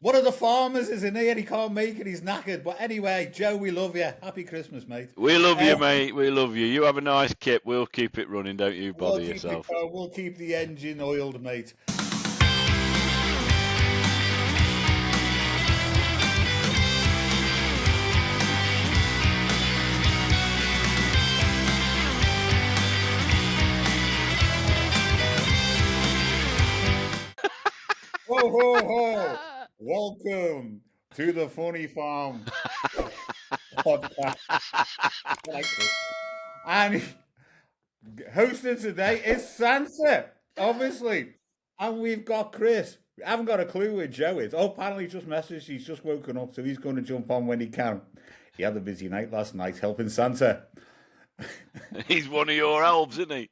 One of the farmers is in here. He can't make it. He's knackered. But anyway, Joe, we love you. Happy Christmas, mate. We love you, Uh, mate. We love you. You have a nice kip. We'll keep it running. Don't you we'll bother keep the yourself. car. We'll keep the engine oiled, mate. Ho ho ho! Welcome to the Funny Farm podcast. I like this. And hosting today is Santa, obviously. And we've got Chris. We haven't got a clue where Joe is. Oh, apparently he just messaged. He's just woken up, so he's going to jump on when he can. He had a busy night last night helping Santa. He's one of your elves, isn't he?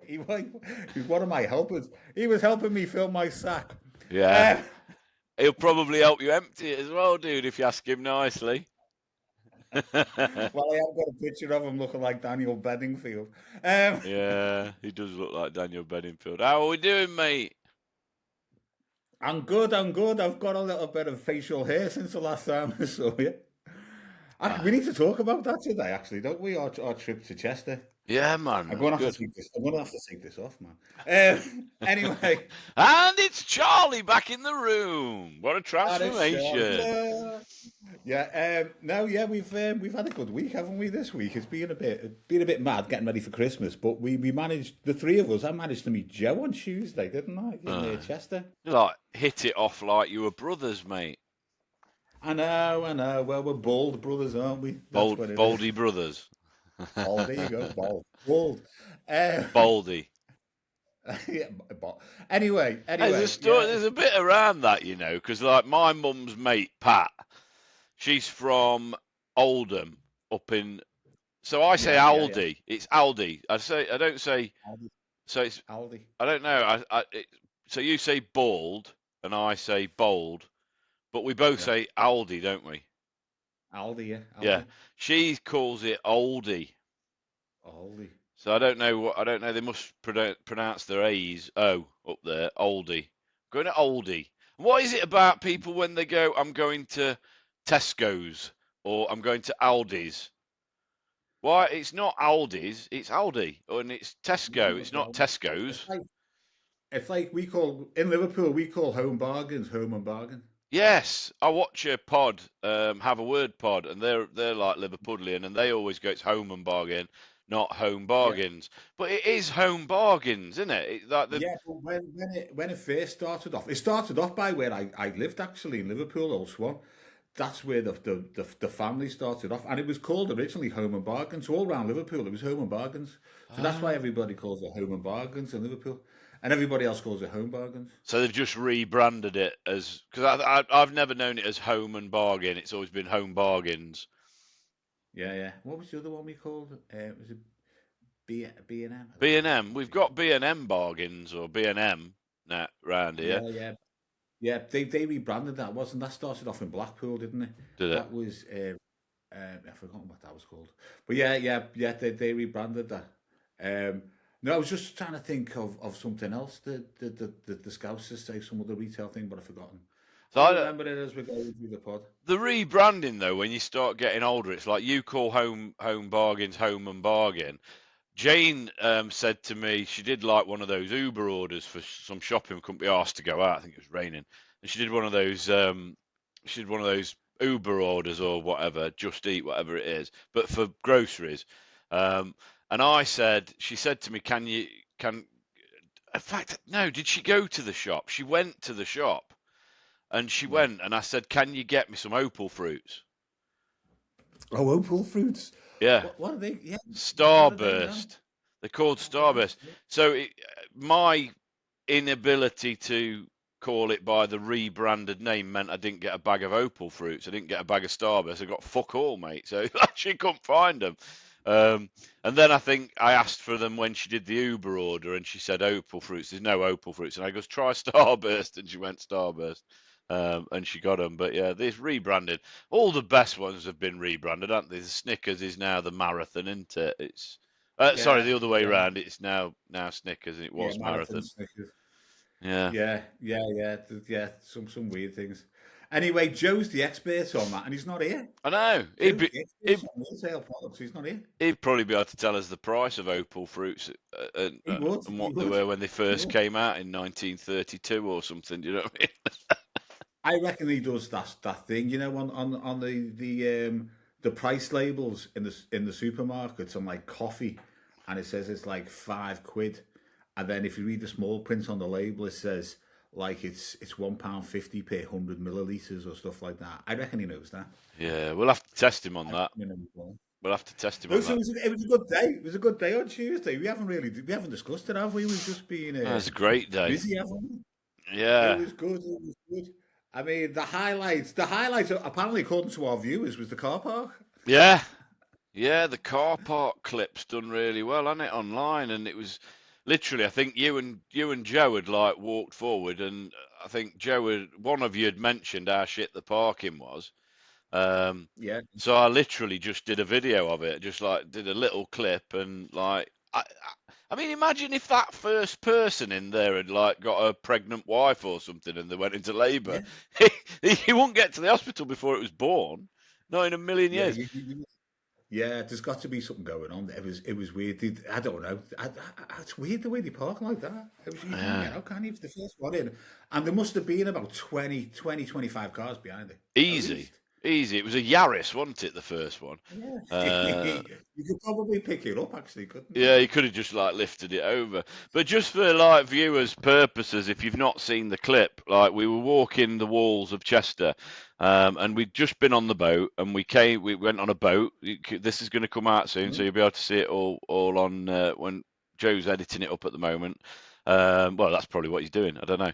He's one of my helpers. He was helping me fill my sack. Yeah. He'll probably help you empty it as well, dude, if you ask him nicely. Well, I have got a picture of him looking like Daniel Bedingfield. Yeah, he does look like Daniel Bedingfield. How are we doing, mate? I'm good. I'm good. I've got a little bit of facial hair since the last time I saw you. We need to talk about that today, actually, don't we? Our trip to Chester. Yeah, man. I'm going to have Good. to take this. I'm going to have to take this off, man. Anyway, And it's Charlie back in the room. What a that is transformation. yeah. No, yeah. We've had a good week, haven't we? This week it's been a bit mad getting ready for Christmas, but we managed, the three of us. I managed to meet Joe on Tuesday, didn't I? In Chester. Like, hit it off like you were brothers, mate. I know. Well, we're bold brothers, aren't we? That's what it Baldy is. brothers. Oh, there you go, bold. Baldy. Yeah, but anyway, There's a bit around that, you know, because like my mum's mate Pat, she's from Oldham up in. So I say Aldi. It's Aldi. I don't say. Aldi. So it's Aldi. I don't know. So you say bald and I say bold, but we both say Aldi, don't we? Aldi, yeah. Aldi. Yeah. She calls it Oldie. Aldi. So I don't know. They must pronounce their A's up there. Oldie. Going to Oldie. What is it about people when they go, I'm going to Tesco's or I'm going to Aldi's? Why? It's not Aldi's, it's Aldi. And it's Tesco. It's not Tesco's. It's like we call, in Liverpool, we call home bargains home and bargain. Yes. I watch a pod, Have a Word pod, and they're like Liverpudlian, and they always go, it's home and bargain, not home bargains. But it is home bargains, isn't it? Like Yeah, but when it first started off, it started off by where I lived, actually, in Liverpool, Old Swan. That's where the family started off, and it was called originally Home and Bargains. So all around Liverpool, it was Home and Bargains. So that's why everybody calls it Home and Bargains in Liverpool, and everybody else calls it Home Bargains. So they've just rebranded it as, because I've never known it as Home and Bargain. It's always been Home Bargains. Yeah. What was the other one we called? Was it B&M? B&M. We've got B&M bargains or B&M now round here. Yeah. They rebranded that. Wasn't that started off in Blackpool, didn't it? Did it? That was I've forgotten what that was called. But yeah. They rebranded that. No, I was just trying to think of something else. The Scousers say some other retail thing, but I've forgotten. So I remember it as we're going through the pod. The rebranding though, when you start getting older, it's like you call home bargains home and bargain. Jane said to me she did like one of those Uber orders for some shopping, couldn't be asked to go out. I think it was raining, and she did one of those. Uber orders or whatever, Just Eat, whatever it is, but for groceries. And she said to me, in fact, no, did she go to the shop? She went to the shop and she went and I said, can you get me some opal fruits? Oh, opal fruits. Yeah. What are they? Yeah. Starburst. They're called Starburst. So my inability to call it by the rebranded name meant I didn't get a bag of opal fruits. I didn't get a bag of Starburst. I got fuck all, mate. So she couldn't find them. And then I think I asked for them when she did the Uber order, and she said opal fruits. There's no opal fruits, and I goes try Starburst, and she went Starburst, and she got them. But yeah, this rebranded. All the best ones have been rebranded, haven't they? The Snickers is now the Marathon, isn't it? It's sorry, the other way around. It's now Snickers, and it was Marathon. Snickers. Yeah. Some weird things. Anyway, Joe's the expert on that, and he's not here. I know. Joe's the expert on retail products. He's not here. He'd probably be able to tell us the price of opal fruits He would. and He what they would. were when they first came out in 1932 or something. Do you know what I mean? I reckon he does that thing, you know, on the price labels in the supermarkets on like coffee, and it says it's like £5, and then if you read the small print on the label, it says like it's £1.50 per 100 millilitres or stuff like that. I reckon he knows that. Yeah, we'll have to test him on that. We'll have to test him on So that. it was a good day. It was a good day on Tuesday. We haven't discussed it, have we? We've just been That was a great day. busy, haven't we? Yeah. It was good. It was good. I mean, the highlights apparently, according to our viewers, was the car park. Yeah. Yeah, the car park clip's done really well, hasn't it, online? And it was literally, I think you and Joe had like walked forward, and I think one of you had mentioned how shit the parking was. Yeah. So I literally just did a video of it, just like did a little clip, and like I mean, imagine if that first person in there had like got a pregnant wife or something, and they went into labour. Yeah. He wouldn't get to the hospital before it was born. Not in a million Yeah, years. yeah. There's got to be something going on. It was weird. I don't know. It's weird the way they park like that. You can't get out, can you? The first one in, and there must have been about 20, 25 cars behind it. Easy. It was a Yaris, wasn't it, the first one? Yeah. You could probably pick it up, actually, couldn't you? Yeah, you could have just like lifted it over. But just for like viewers' purposes, if you've not seen the clip, like we were walking the walls of Chester, and we'd just been on the boat, and we went on a boat. This is going to come out soon, so you'll be able to see it all on when Joe's editing it up at the moment. Well, that's probably what he's doing. I don't know.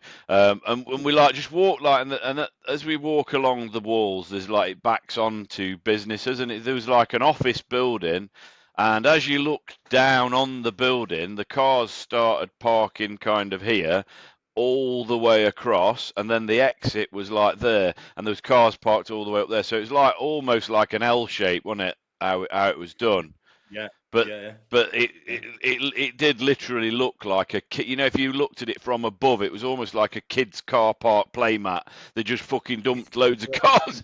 And we like just walk like, and as we walk along the walls, there's like it backs onto businesses, and there was like an office building. And as you look down on the building, the cars started parking kind of here, all the way across, and then the exit was like there, and there was cars parked all the way up there. So it was like almost like an L shape, wasn't it? How it was done. Yeah. But Yeah. it did literally look like a kid. You know, if you looked at it from above, it was almost like a kid's car park playmat. They just fucking dumped loads of cars.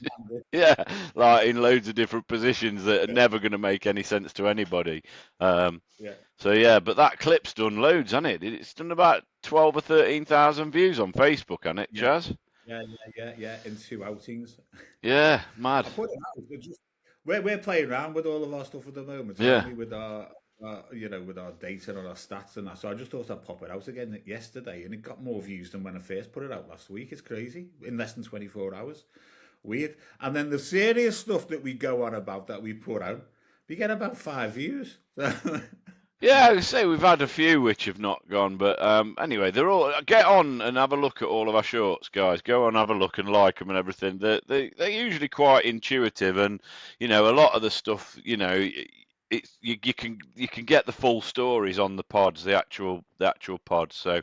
Yeah, like in loads of different positions that are never going to make any sense to anybody. Yeah. So yeah, but that clip's done loads, hasn't it? It's done about 12 or 13,000 views on Facebook, hasn't it, Chaz? Yeah. In 2 outings. Yeah, mad. I put it out. We're playing around with all of our stuff at the moment, Yeah. aren't we, with our with our data and our stats and that. So I just thought I'd pop it out again yesterday, and it got more views than when I first put it out last week. It's crazy, in less than 24 hours. Weird. And then the serious stuff that we go on about that we put out, we get about 5 views. Yeah, I would say we've had a few which have not gone, but anyway, they're all. Get on and have a look at all of our shorts, guys. Go on, have a look and like them and everything. They're usually quite intuitive, and you know, a lot of the stuff, you know, you can get the full stories on the pods, the actual pods. So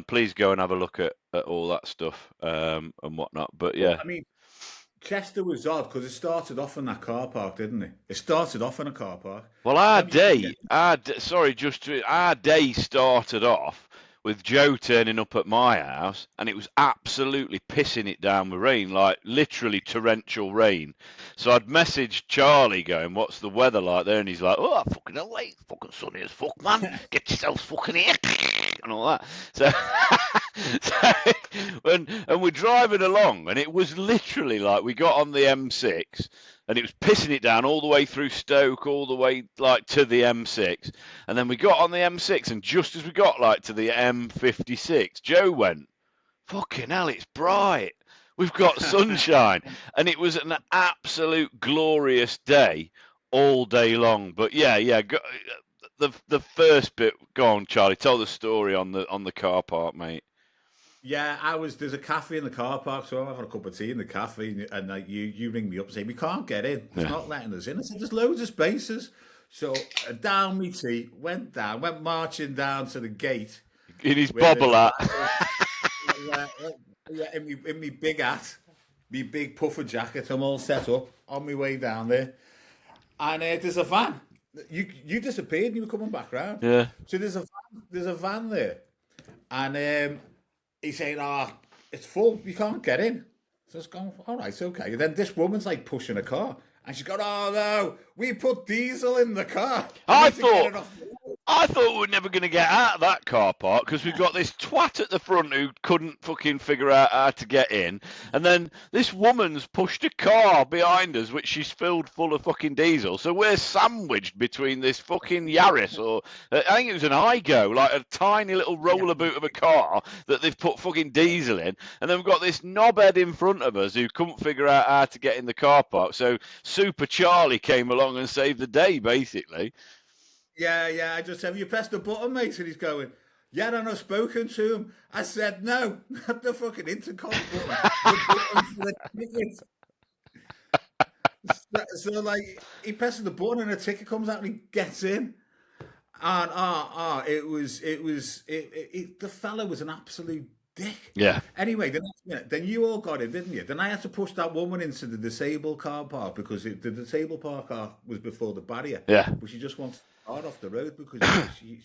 please go and have a look at all that stuff and whatnot. But yeah, Well, I mean, Chester was odd because it started off in that car park, didn't it? It started off in a car park. well, our day started off with Joe turning up at my house, and it was absolutely pissing it down with rain, like literally torrential rain. So I'd messaged Charlie going, "What's the weather like there?" And he's like, "Oh, fucking hell, it's fucking sunny as fuck, man. Get yourselves fucking here," and all that. So, and we're driving along, and it was literally like we got on the M6. And it was pissing it down all the way through Stoke, all the way like to the M6. And then we got on the M6, and just as we got like to the M56, Joe went, "Fucking hell, it's bright. We've got sunshine." And it was an absolute glorious day all day long. But yeah, the first bit, go on, Charlie, tell the story on the car park, mate. Yeah, there's a cafe in the car park, so I'm having a cup of tea in the cafe, and you ring me up and say, "We can't get in. It's not letting us in." I said, "There's loads of spaces." So down me tea, went marching down to the gate. In his bobble hat. Yeah, in me big hat, me big puffer jacket, I'm all set up on my way down there. And there's a van. You disappeared and you were coming back round. Yeah. So there's a van there. And he's saying, it's full, you can't get in. So it's going, all right, okay. And then this woman's like pushing a car, and she's going, oh no, we put diesel in the car. We I need to get thought it off the road. I thought we were never going to get out of that car park because we've got this twat at the front who couldn't fucking figure out how to get in. And then this woman's pushed a car behind us, which she's filled full of fucking diesel. So we're sandwiched between this fucking Yaris, or I think it was an Igo, like a tiny little roller boot of a car that they've put fucking diesel in. And then we've got this knobhead in front of us who couldn't figure out how to get in the car park. So Super Charlie came along and saved the day, basically. Yeah. I just said, have you pressed the button, mate? And he's going, yeah, and I've spoken to him. I said, no, not the fucking intercom button. The button for the ticket. So like, he presses the button and a ticket comes out and he gets in. And the fella was an absolute dick. Yeah. Anyway, the next minute, then you all got in, didn't you? Then I had to push that woman into the disabled car park because the disabled car was before the barrier. Yeah. But she just wants to start off the road because she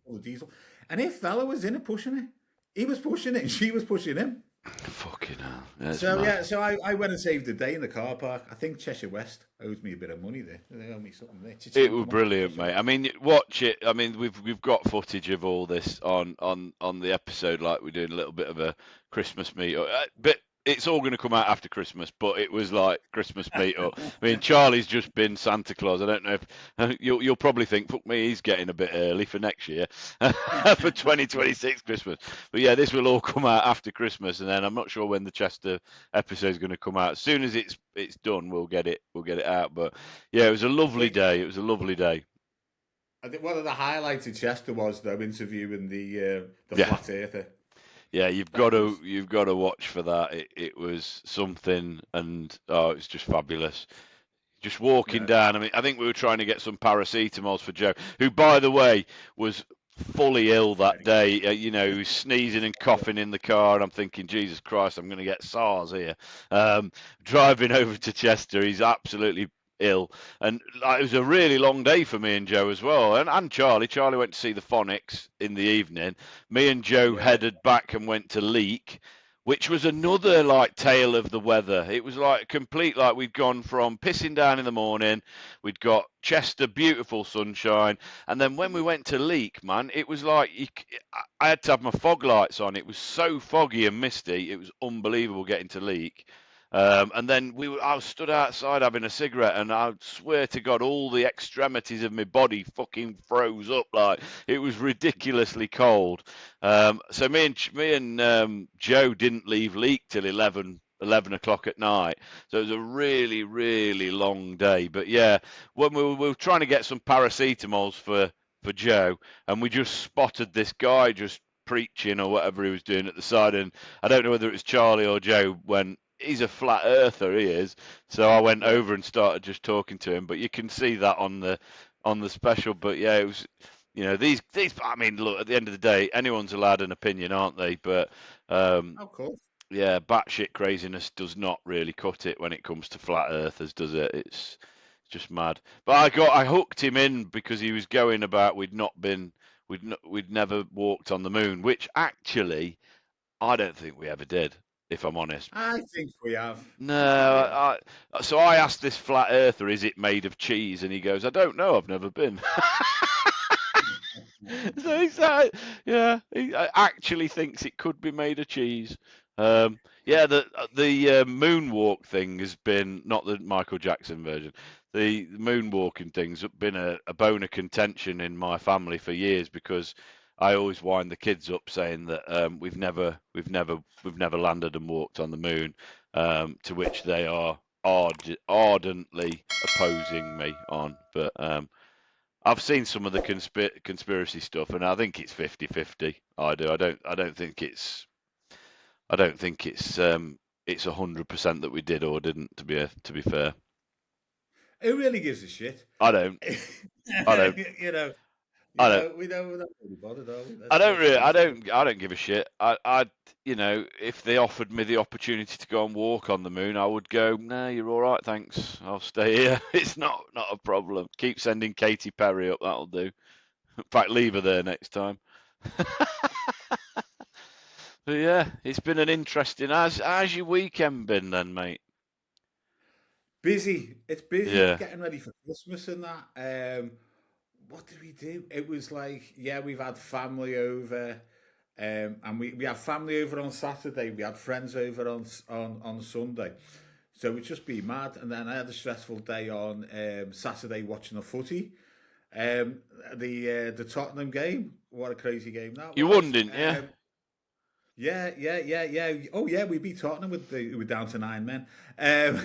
full of diesel. And if fella was in it pushing it, he was pushing it and she was pushing him. Fucking hell. That's So mad. yeah, so I went and saved the day in the car park. I think Cheshire West owes me a bit of money there. They owe me something there. It was brilliant, mate. I mean, watch it. I mean, we've got footage of all this on the episode, like we're doing a little bit of a Christmas meet. But it's all going to come out after Christmas. But it was like Christmas meet up. I mean, Charlie's just been Santa Claus. I don't know if you'll probably think, fuck me, he's getting a bit early for next year for 2026 Christmas. But yeah, this will all come out after Christmas, and then I'm not sure when the Chester episode is going to come out. As soon as it's done, we'll get it out. But yeah, it was a lovely day. It was a lovely day. I think one of the highlights of Chester was though interviewing the Yeah. flat earther. Yeah, you've got to watch for that. It was something, and it was just fabulous. Just walking down. I mean, I think we were trying to get some paracetamols for Joe, who, by the way, was fully ill that day. He was sneezing and coughing in the car, and I'm thinking, Jesus Christ, I'm going to get SARS here. Driving over to Chester, he's absolutely ill, and it was a really long day for me and Joe as well, and Charlie. Charlie went to see the Phonics in the evening. Me and Joe headed back and went to Leek, which was another like tale of the weather. It was like complete, like we'd gone from pissing down in the morning, we'd got Chester, beautiful sunshine, and then when we went to Leek, man, it was like I had to have my fog lights on. It was so foggy and misty. It was unbelievable getting to Leek. And then I was stood outside having a cigarette, and I swear to God, all the extremities of my body fucking froze up. Like it was ridiculously cold. So me and Joe didn't leave Leek till 11 o'clock at night. So it was a really, really long day. But yeah, when we were trying to get some paracetamols for Joe, and we just spotted this guy just preaching or whatever he was doing at the side, and I don't know whether it was Charlie or Joe when. He's a flat earther, he is. So I went over and started just talking to him. But you can see that on the special. But yeah, it was, these. I mean, look, at the end of the day, anyone's allowed an opinion, aren't they? But Of course. yeah, batshit craziness does not really cut it when it comes to flat earthers, does it? It's just mad. But I hooked him in because he was going about we'd never walked on the moon, which actually I don't think we ever did. If I'm honest. I think we have. No, so I asked this flat earther, is it made of cheese? And he goes, I don't know, I've never been. So he's he actually thinks it could be made of cheese. Yeah, the moonwalk thing has been, not the Michael Jackson version, the moonwalking thing's been a bone of contention in my family for years because I always wind the kids up saying that we've never landed and walked on the moon, to which they are ardently opposing me on. But I've seen some of the conspiracy stuff, and I think it's 50-50. I do. I don't think it's 100% that we did or didn't. To be fair, who really gives a shit? I don't. I don't. We don't really bother, do we? I don't give a shit. If they offered me the opportunity to go and walk on the moon, I would go, no, you're all right, thanks. I'll stay here. It's not a problem. Keep sending Katy Perry up, that'll do. In fact, leave her there next time. But yeah, it's been an interesting. How's your weekend been then, mate? Busy. It's busy Yeah. getting ready for Christmas and that. What did we do? It was like, yeah, we've had family over, and we had family over on Saturday. We had friends over on Sunday. So it's just been mad. And then I had a stressful day on Saturday watching the footy. Um, the Tottenham game. What a crazy game that You won, was. didn't you? Yeah. Oh yeah, we beat Tottenham with we were down to 9 men. Um,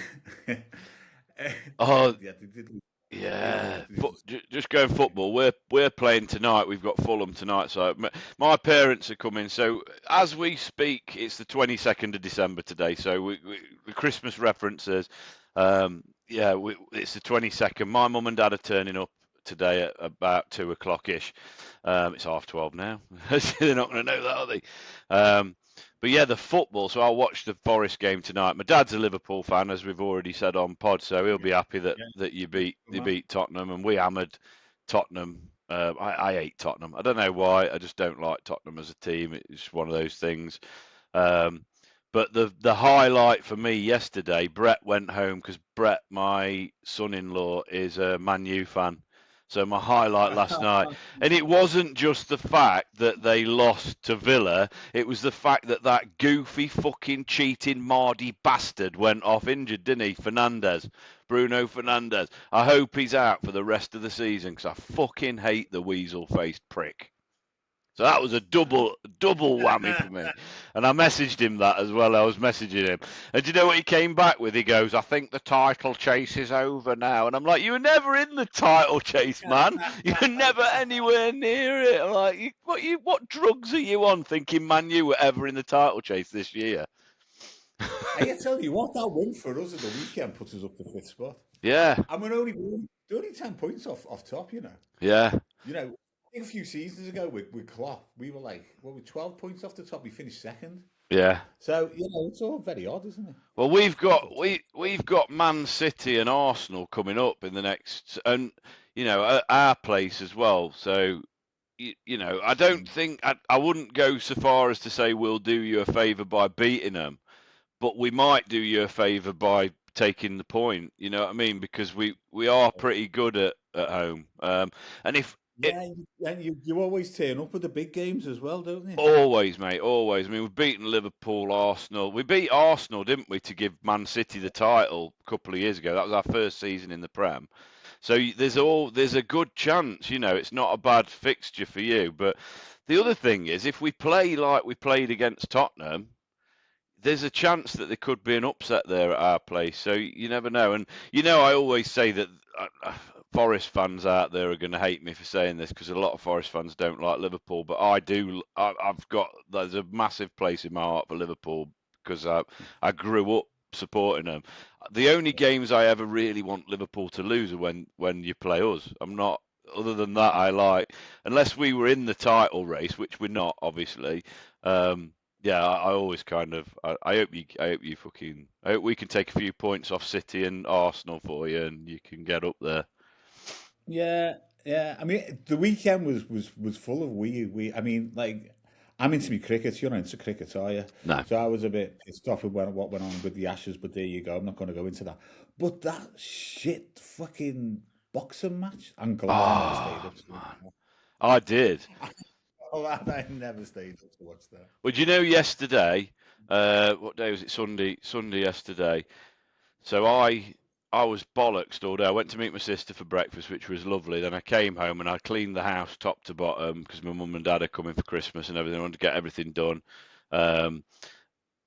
Oh, yeah, they did. They yeah. almost did. Just going football. We're playing tonight. We've got Fulham tonight. So my parents are coming. So as we speak, it's the 22nd of December today. So the Christmas references. Yeah, it's the 22nd. My mum and dad are turning up today at about 2 o'clock ish. It's 12:30 now. They're not going to know that, are they? But yeah, the football. So I'll watch the Forest game tonight. My dad's a Liverpool fan, as we've already said on pod, so he'll be happy that Yeah, you man. beat Tottenham, and we hammered Tottenham. I hate Tottenham. I don't know why. I just don't like Tottenham as a team. It's one of those things. Um, but the highlight for me yesterday, Brett went home because Brett, my son-in-law, is a Man U fan. So my highlight last night, and it wasn't just the fact that they lost to Villa, it was the fact that that goofy fucking cheating Mardy bastard went off injured, didn't he? Bruno Fernandes. I hope he's out for the rest of the season because I fucking hate the weasel-faced prick. So that was a double whammy for me. And I messaged him that as well. I was messaging him. And do you know what he came back with? He goes, I think the title chase is over now. And I'm like, you were never in the title chase, man. You were never anywhere near it. I'm like, what drugs are you on thinking Man U were ever in the title chase this year? I tell you what, that win for us at the weekend puts us up to fifth spot, Yeah, and we're only 10 points off top. yeah, I think a few seasons ago with Klopp, we were like, what, we 12 points off the top. We finished second. yeah. So it's all very odd, isn't it? Well, It's very odd. we've got Man City and Arsenal coming up in the next, and at our place as well. So I don't think I wouldn't go so far as to say we'll do you a favour by beating them, but we might do you a favour by taking the point. You know what I mean? Because we are pretty good at home. And if it Yeah, and you always turn up with the big games as well, don't you? always, mate, always. I mean, we've beaten Liverpool, Arsenal. We beat Arsenal, didn't we, to give Man City the title a couple of years ago? That was our first season in the Prem. So there's a good chance. It's not a bad fixture for you. But the other thing is, if we play like we played against Tottenham, there's a chance that there could be an upset there at our place. So you never know. And I always say that Forest fans out there are going to hate me for saying this because a lot of Forest fans don't like Liverpool, but I do. There's a massive place in my heart for Liverpool because I grew up supporting them. The only games I ever really want Liverpool to lose are when you play us. I'm not. Other than that, I like unless we were in the title race, which we're not, obviously. Yeah, I always kind of. I hope we can take a few points off City and Arsenal for you, and you can get up there. Yeah, yeah. I mean, the weekend was full of we. I mean, like, I'm into me cricket. You're not into cricket, are you? No. So I was a bit pissed off with what went on with the Ashes, but there you go. I'm not going to go into that. But that shit fucking boxing match, I'm glad I never stayed Oh up man, I did. I'm glad I never stayed up to watch that. Well, do you know yesterday? What day was it? Sunday. Sunday yesterday. So I was bollocksed all day. I went to meet my sister for breakfast, which was lovely. Then I came home and I cleaned the house top to bottom because my mum and dad are coming for Christmas and everything. I wanted to get everything done. Um,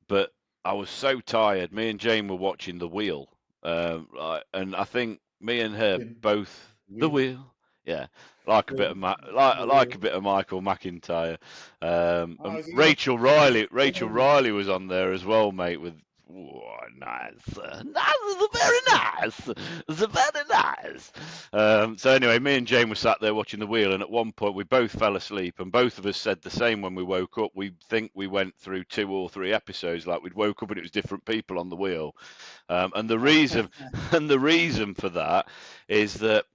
but I was so tired. Me and Jane were watching The Wheel, and I think me and her In both The we, Wheel. Yeah, like a bit of like a bit of Michael McIntyre. oh, And is he not? Is he Rachel Riley was on there as well, mate. With nice, nice, very nice, very nice. So anyway, me and Jane were sat there watching The Wheel, and at one point we both fell asleep, and both of us said the same when we woke up. We think we went through 2 or 3 episodes, like we'd woke up and it was different people on the wheel. And the reason, and the reason for that is that.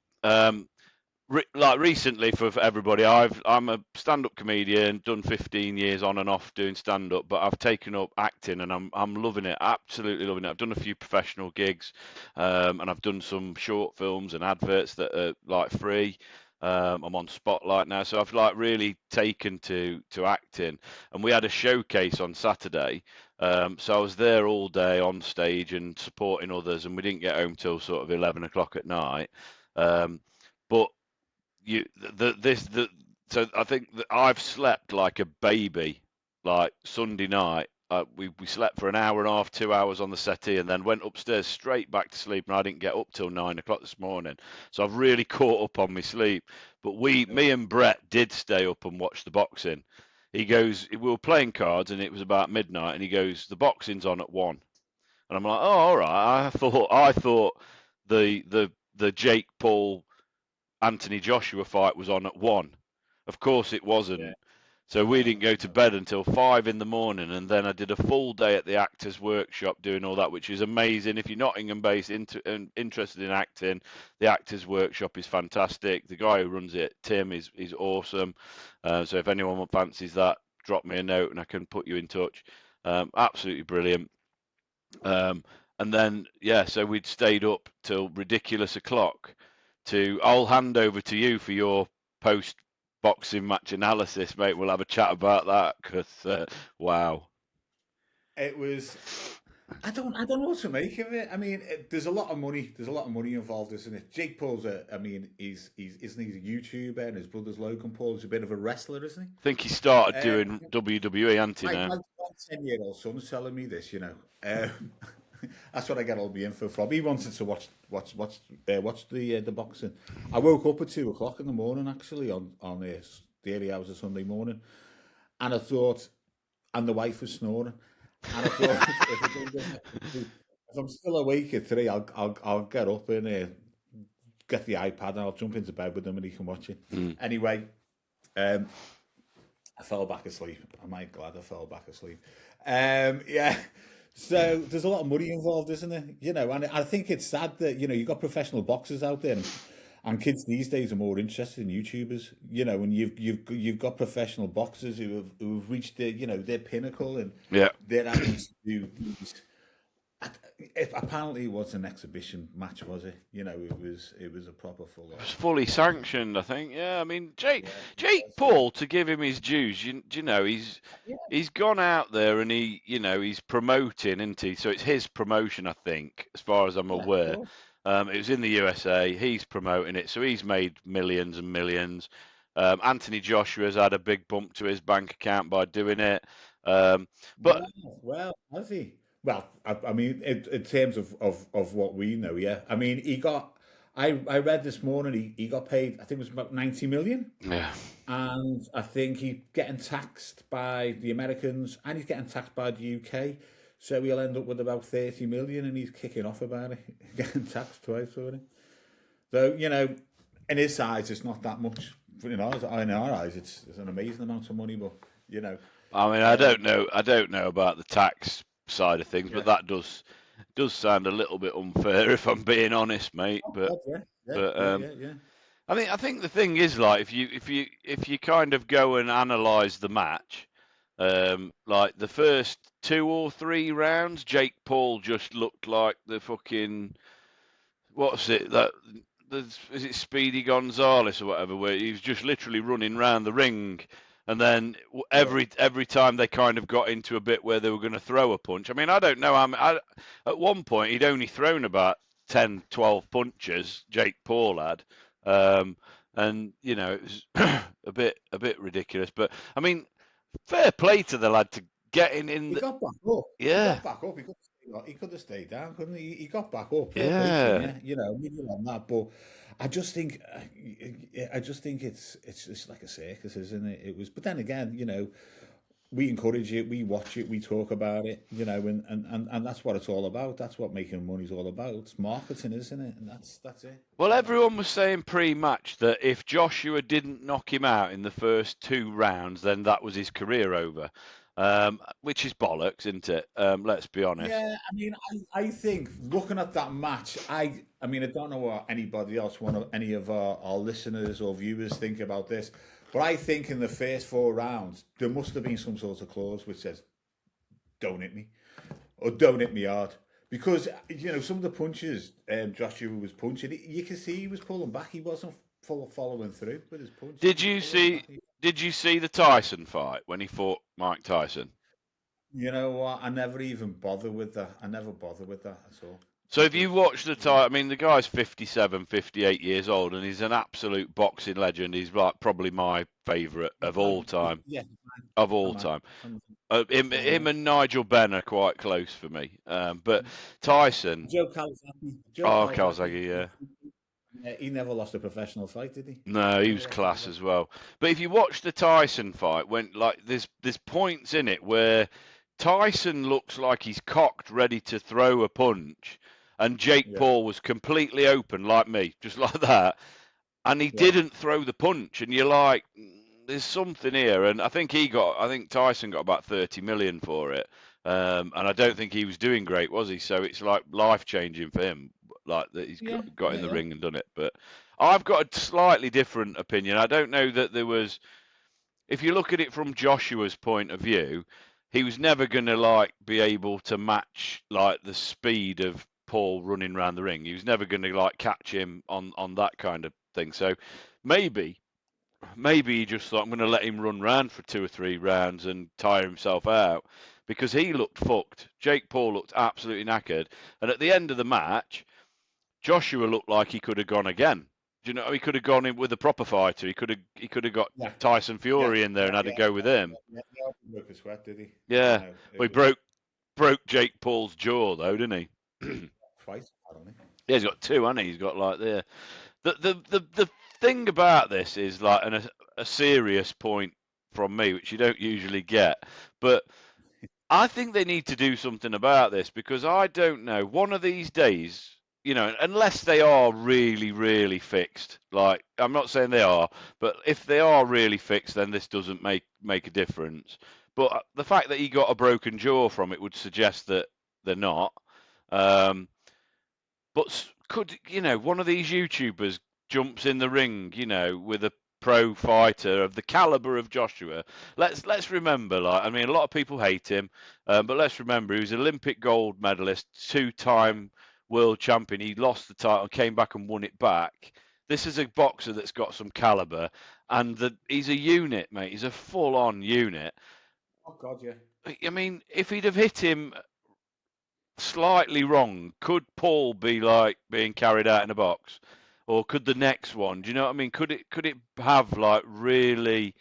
like recently for everybody, I'm a stand-up comedian, done 15 years on and off doing stand-up, but I've taken up acting and I'm loving it, absolutely loving it. I've done a few professional gigs, and I've done some short films and adverts that are like free. I'm on Spotlight now, so I've like really taken to acting. And we had a showcase on Saturday, so I was there all day on stage and supporting others, and we didn't get home till sort of 11 o'clock at night. But you the so I think that I've slept like a baby. Like Sunday night, we slept for an hour and a half, 2 hours on the settee, and then went upstairs straight back to sleep. And I didn't get up till 9 o'clock this morning, so I've really caught up on my sleep. But me and Brett did stay up and watch the boxing. He goes, we were playing cards, and it was about midnight, and he goes, the boxing's on at 1, and I'm like, oh, all right. I thought the Jake Paul Anthony Joshua fight was on at 1. Of course it Yeah. wasn't. So we didn't go to bed until 5 in the morning, and then I did a full day at the Actors Workshop doing all that, which is amazing. If you're Nottingham based and interested in acting, the Actors Workshop is fantastic. The guy who runs it, Tim, is awesome. So if anyone fancies that, drop me a note and I can put you in touch. Absolutely brilliant. And then yeah, so we'd stayed up till ridiculous o'clock. I'll hand over to you for your post boxing match analysis, mate. We'll have a chat about that because wow. It was. I don't know what to make of it. I mean, there's a lot of money. There's a lot of money involved, isn't it? Jake Paul's I mean, he's isn't he a YouTuber, and his brother's Logan Paul is a bit of a wrestler, isn't I think he started he? doing WWE, hasn't he My, now? my, my 10-year-old son's telling me this, you know. That's what I get all the info from. He wanted to watch the boxing. I woke up at 2 o'clock in the morning, actually, on the early hours of Sunday morning, and I thought, and the wife was snoring, and I thought, if I'm still awake at 3, I'll get up and get the iPad and I'll jump into bed with him and he can watch it. Mm. Anyway, um, I fell back asleep. Am I glad I fell back asleep? Yeah. So there's a lot of money involved, isn't there? You know, and I think it's sad that you've got professional boxers out there, and kids these days are more interested in YouTubers. You know, and you've got professional boxers who've reached their pinnacle, and Yeah. they're having to do these. If apparently it was an exhibition match, was it? You know, it was a proper full It on. was fully sanctioned, I think. Yeah, I mean Jake Yeah, it Jake was. Yeah. Paul, to give him his dues, do you know, Yeah. he's gone out there and he's promoting, isn't he? So it's his promotion, I think, as far as I'm Yeah. aware. Cool. It was in the USA. He's promoting it, so he's made millions and millions. Anthony Joshua's had a big bump to his bank account by doing it. But Well, has he? Well, I mean, in terms of what we know, yeah. I mean, he got. I read this morning he got paid. I think it was about 90 million, yeah, and I think he's getting taxed by the Americans and he's getting taxed by the UK. So he'll end up with about 30 million, and he's kicking off about it, getting taxed twice for it. So in his eyes, it's not that much. But in our eyes, it's an amazing amount of money. But you know, I mean, um, I don't know about the tax side of things, but yeah. that does sound a little bit unfair if I'm being honest, mate. Oh, But God, yeah, yeah, but yeah, yeah, yeah. I think the thing is like if you kind of go and analyze the match, like the first 2 or 3 rounds, Jake Paul just looked like the fucking what's it that. Is it Speedy Gonzales or whatever? Where he was just literally running round the ring, and then Yeah. every time they kind of got into a bit where they were going to throw a punch. I mean, I don't know. At one point he'd only thrown about 10, 12 punches. Jake Paul had, um, and it was a bit ridiculous. But I mean, fair play to the lad to getting in. He got back up. He Yeah, got back up. He could have stayed down, couldn't he? He got back up. Fair play to him, yeah. yeah. Medium on that. But I just think it's just like a circus, isn't it? It was. But then again, we encourage it, we watch it, we talk about it, and that's what it's all about. That's what making money's all about. It's marketing, isn't it? And that's it. Well, everyone was saying pre-match that if Joshua didn't knock him out in the first 2 rounds, then that was his career over. which is bollocks, isn't it? Let's be honest. Yeah, I mean, I think looking at that match, I mean, I don't know what anybody else, any of our listeners or viewers think about this, but I think in the first 4 rounds, there must have been some sort of clause which says, don't hit me, or don't hit me hard. Because, some of the punches Joshua was punching, you can see he was pulling back. He wasn't following through with his punch. Did you see? Did you see the Tyson fight when he fought Mike Tyson? You know what? I never even bother with that. I never bother with that at all. So if you watch the the guy's 57, 58 years old, and he's an absolute boxing legend. He's like probably my favourite of all time. Yeah, of all time. Him and Nigel Benn are quite close for me. But Tyson. Joe Calzaghe. Calzaghe, yeah. He never lost a professional fight, did he? No, he was class as well. But if you watch the Tyson fight, when there's points in it where Tyson looks like he's cocked, ready to throw a punch, and Jake Paul was completely open like me, just like that, and he didn't throw the punch, and you're like, there's something here. And I think Tyson got about 30 million for it, and I don't think he was doing great, was he? So it's like life changing for him, like that he's got in the ring and done it. But I've got a slightly different opinion. I don't know that there was. If you look at it from Joshua's point of view, he was never going to be able to match the speed of Paul running around the ring. He was never going to catch him on that kind of thing. So maybe he just thought, I'm going to let him run round for 2 or 3 rounds and tire himself out, because he looked fucked. Jake Paul looked absolutely knackered, and at the end of the match, Joshua looked like he could have gone again. Do you know, he could have gone in with a proper fighter. He could have got Tyson Fury in there and had a go with him. Broke a sweat, did he? Yeah, well, he broke Jake Paul's jaw though, didn't he? Twice, apparently. Yeah, he's got 2, hasn't he? He's got the thing about this is a serious point from me, which you don't usually get, but I think they need to do something about this, because I don't know, one of these days, unless they are really, really fixed, I'm not saying they are, but if they are really fixed, then this doesn't make a difference. But the fact that he got a broken jaw from it would suggest that they're not. But could, one of these YouTubers jumps in the ring, with a pro fighter of the caliber of Joshua. Let's remember, a lot of people hate him, but let's remember he was Olympic gold medalist, 2-time world champion. He lost the title, came back and won it back. This is a boxer that's got some caliber, and he's a unit, mate. He's a full-on unit. Oh God, yeah. I mean, if he'd have hit him slightly wrong, could Paul be being carried out in a box, or could the next one? Do you know what I mean? Could it have really,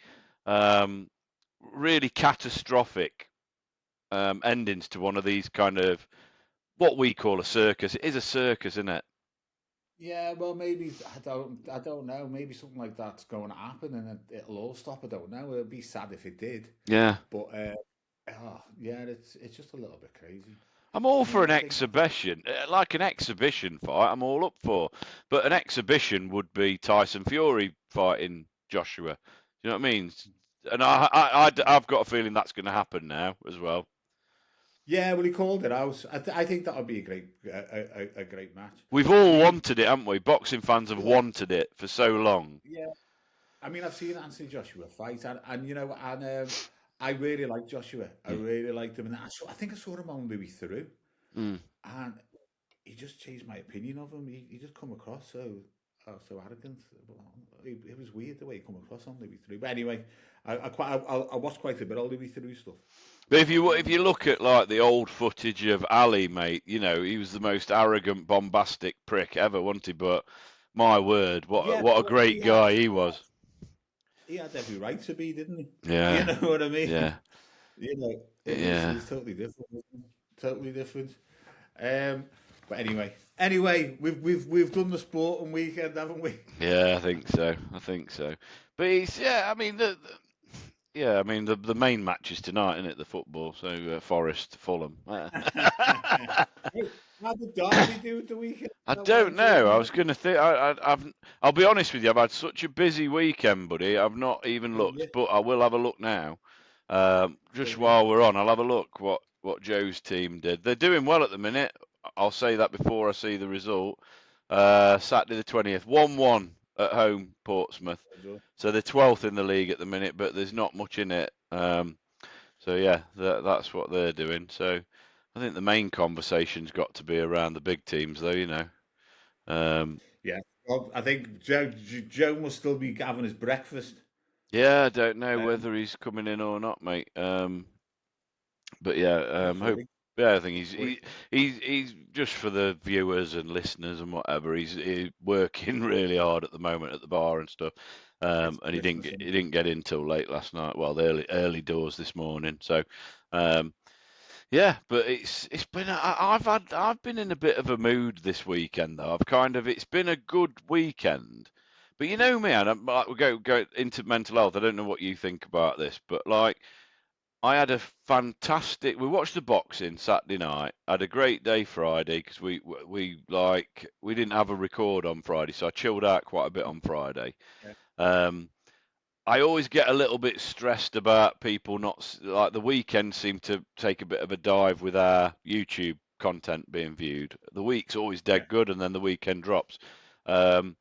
really catastrophic endings to one of these kind of what we call a circus? It is a circus, isn't it? Yeah, well, maybe I don't know. Maybe something like that's going to happen, and it'll all stop. I don't know. It'd be sad if it did. Yeah. But it's just a little bit crazy. I'm all for an exhibition, like an exhibition fight. I'm all up for, but an exhibition would be Tyson Fury fighting Joshua. You know what I mean? And I've got a feeling that's going to happen now as well. Yeah, well, he called it out. I think that would be a great match. We've all wanted it, haven't we? Boxing fans have wanted it for so long. Yeah, I mean, I've seen Anthony Joshua fight, and I really liked Joshua. I really liked him, and I think I saw him on Louis Theroux, and he just changed my opinion of him. He just come across so arrogant. It was weird the way he come across on Louis Theroux. But anyway, I watched quite a bit of Louis Theroux stuff. But if you look at the old footage of Ali, mate, he was the most arrogant, bombastic prick ever, wasn't he? But my word, what a great guy he was. He had every right to be, didn't he? Yeah. You know what I mean? Yeah. It was totally different. Totally different. But anyway, we've done the sport and weekend, haven't we? Yeah, I think so. But the main match is tonight, isn't it? The football. So Forest, Fulham. How did Derby do the weekend? I don't know. I was going to think. I'll be honest with you. I've had such a busy weekend, buddy. I've not even looked, but I will have a look now. Just Brilliant. while we're on, I'll have a look what Joe's team did. They're doing well at the minute. I'll say that before I see the result. Saturday the 20th, 1-1 at home, Portsmouth. So they're 12th in the league at the minute, but there's not much in it. So yeah, that's what they're doing. So I think the main conversation's got to be around the big teams, though. Yeah. Well, I think Joe must still be having his breakfast. Yeah, I don't know Um, whether he's coming in or not, mate. But yeah, I hope. thought Yeah, I think thought he's just for the viewers and listeners and whatever. He's working really hard at the moment at the bar and stuff. it's And Christmas. he didn't get in till late last night. Well, the early doors this morning. So, um, yeah, but it's been I've been in a bit of a mood this weekend though. It's been a good weekend. But you know me, and like we go into mental health. I don't know what you think about this, but like I had a fantastic. We watched the boxing Saturday night. I had a great day Friday because we didn't have a record on Friday, so I chilled out quite a bit on Friday. Yeah. Um, I always get a little bit stressed about people not like the weekend seemed to take a bit of a dive with our YouTube content being viewed. The week's always Yeah. dead good, and then the weekend drops. Um,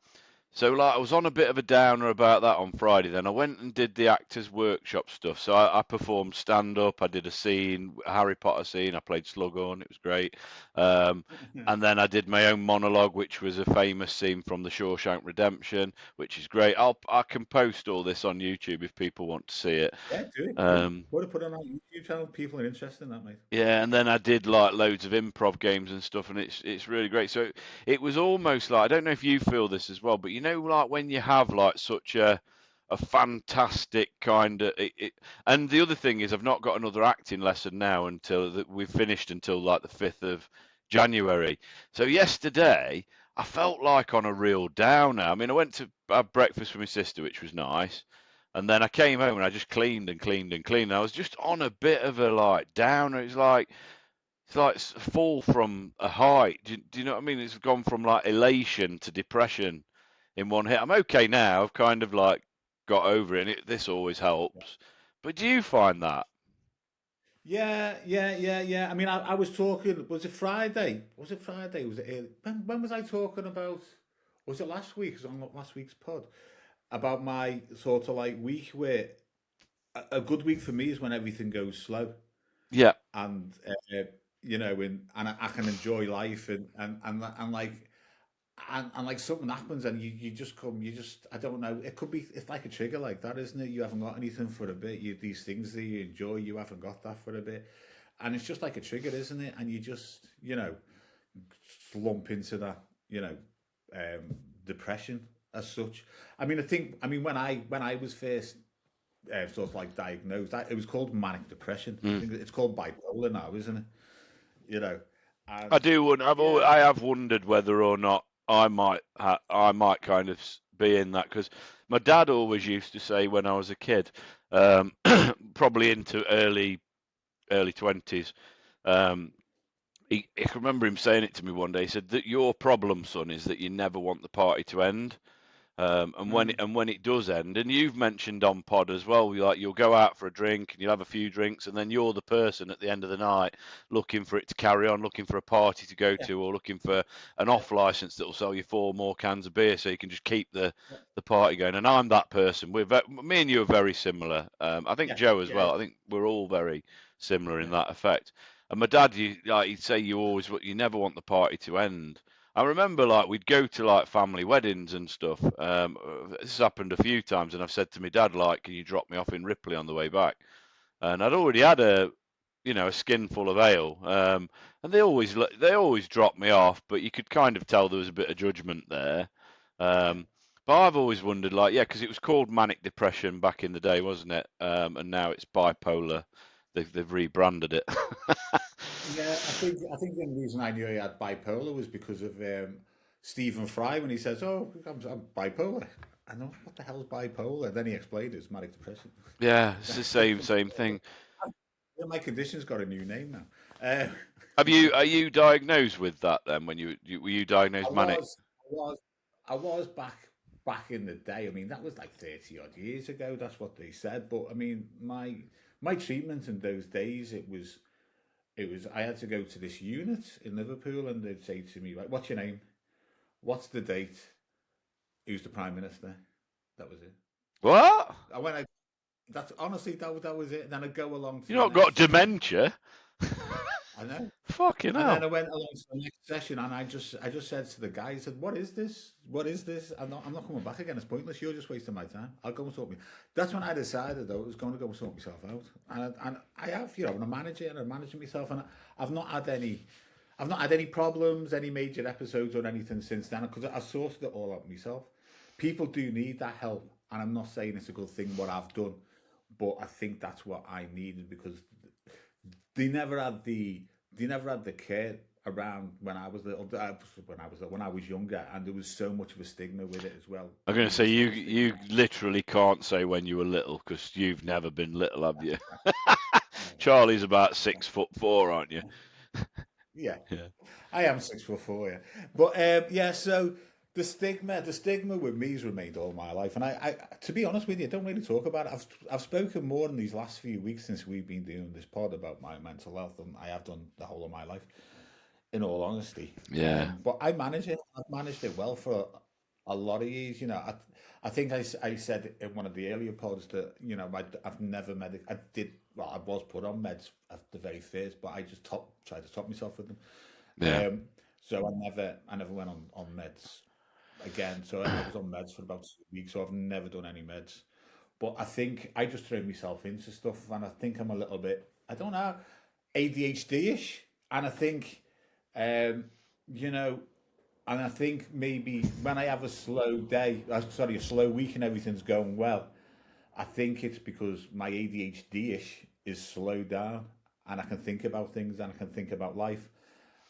so like I was on a bit of a downer about that on Friday. Then I went and did the actors workshop stuff. So I performed stand up. I did a scene, a Harry Potter scene. I played Slughorn. It was great. Um, and then I did my own monologue, which was a famous scene from The Shawshank Redemption, which is great. I can post all this on YouTube if people want to see it. Yeah, do it. Do it. Um, What to put on our YouTube channel? People are interested in that, mate. yeah, and then I did like loads of improv games and stuff, and it's really great. So it was almost like I don't know if you feel this as well, but you know, like when you have like such a fantastic kind of and the other thing is I've not got another acting lesson now until we've finished until like the 5th of January. So yesterday I felt like on a real downer. I mean, I went to have breakfast with my sister, which was nice. And then I came home and I just cleaned and cleaned and cleaned. And I was just on a bit of a like downer. It's like a fall from a height. Do you know what I mean? It's gone from like elation to depression in one hit. I'm okay now. I've kind of like got over it, and this always helps. But do you find that? Yeah. I mean, I was talking. Was it Friday? Was it Friday? Was it when was I talking about? Was it last week? It was on last week's pod about my sort of like week where a good week for me is when everything goes slow Yeah, and and I can enjoy life and like and like something happens and you just come you just I don't know it could be it's like a trigger like that, isn't it? You haven't got anything for a bit, you these things that you enjoy, you haven't got that for a bit, and it's just like a trigger, isn't it? And you just slump into that depression as such. I mean when I was first sort of like diagnosed, it was called manic depression. I mm. think it's called bipolar now, isn't it? You know, I and do. yeah, I have wondered whether or not I might kind of be in that because my dad always used to say when I was a kid, um, probably into early 20s. Um, I can remember him saying it to me one day. He said that your problem, son, is that you never want the party to end. mm, And when it does end, and you've mentioned on pod as well, you'll go out for a drink and you'll have a few drinks, and then you're the person at the end of the night looking for it to carry on, looking for a party to go yeah, to, or looking for an yeah, off license that will sell you 4 more cans of beer so you can just keep yeah, the party going. And I'm that person. Me and you are very similar. I think yeah, Joe as yeah, well. I think we're all very similar in yeah, that effect. And my dad, he'd say you never want the party to end. I remember like we'd go to like family weddings and stuff. This has happened a few times, and I've said to my dad like, "Can you drop me off in Ripley on the way back?" And I'd already had a skinful of ale, and they always dropped me off, but you could kind of tell there was a bit of judgment there. yeah. But I've always wondered like, yeah, because it was called manic depression back in the day, wasn't it? And now it's bipolar. They've rebranded it. Yeah, I think the only reason I knew he had bipolar was because of Stephen Fry when he says, "Oh, I'm bipolar." I know what the hell's bipolar. Then he explained it's manic depression. Yeah, it's the same thing. Yeah, my condition's got a new name now. Uh, Are you diagnosed with that then? When were you I diagnosed manic? was, I was, I was back in the day. I mean, that was like 30 odd years ago. That's what they said. But I mean, my treatment in those days, it was I had to go to this unit in Liverpool, and they'd say to me, like, "What's your name? What's the date? Who's the prime minister?" That was it. What? I went. That's honestly that was it. And then I'd go along to You the not next got session. dementia? I know. Fucking And then hell. I went along to the next session, and I just said to the guy, I said, "What is this? What is this? I'm not coming back again. It's pointless. You're just wasting my time. I'll go and sort me." That's when I decided, though, I was going to go and sort myself out. And I have, and I'm managing, and I'm managing myself, and I've not had any, I've not had any problems, any major episodes or anything since then, because I sorted it all out myself. People do need that help, and I'm not saying it's a good thing what I've done, but I think that's what I needed, because they never had the they never had the care around when I was little. When I was younger, and there was so much of a stigma with it as well. I'm going to There say is you still a stigma you now. literally can't say when you were little because you've never been little, have you? Never. Charlie's about 6'4", aren't you? Yeah, Yeah. I am 6'4", yeah. But yeah, so the stigma with me's remained all my life, and I, to be honest with you, I don't really talk about it. I've spoken more in these last few weeks since we've been doing this pod about my mental health than I have done the whole of my life, in all honesty. Yeah. But I manage it. I've managed it well for a lot of years. I think I said in one of the earlier pods that I've never I did. Well, I was put on meds at the very first, but I just tried to stop myself with them. Yeah. So I never went on meds again. So I was on meds for about 2 weeks. So I've never done any meds. But I think I just throw myself into stuff, and I think I'm a little bit, I don't know, ADHD-ish, and I think, um, you know, and I think maybe when I have a slow day, sorry, a slow week, and everything's going well, I think it's because my ADHD-ish is slowed down, and I can think about things, and I can think about life,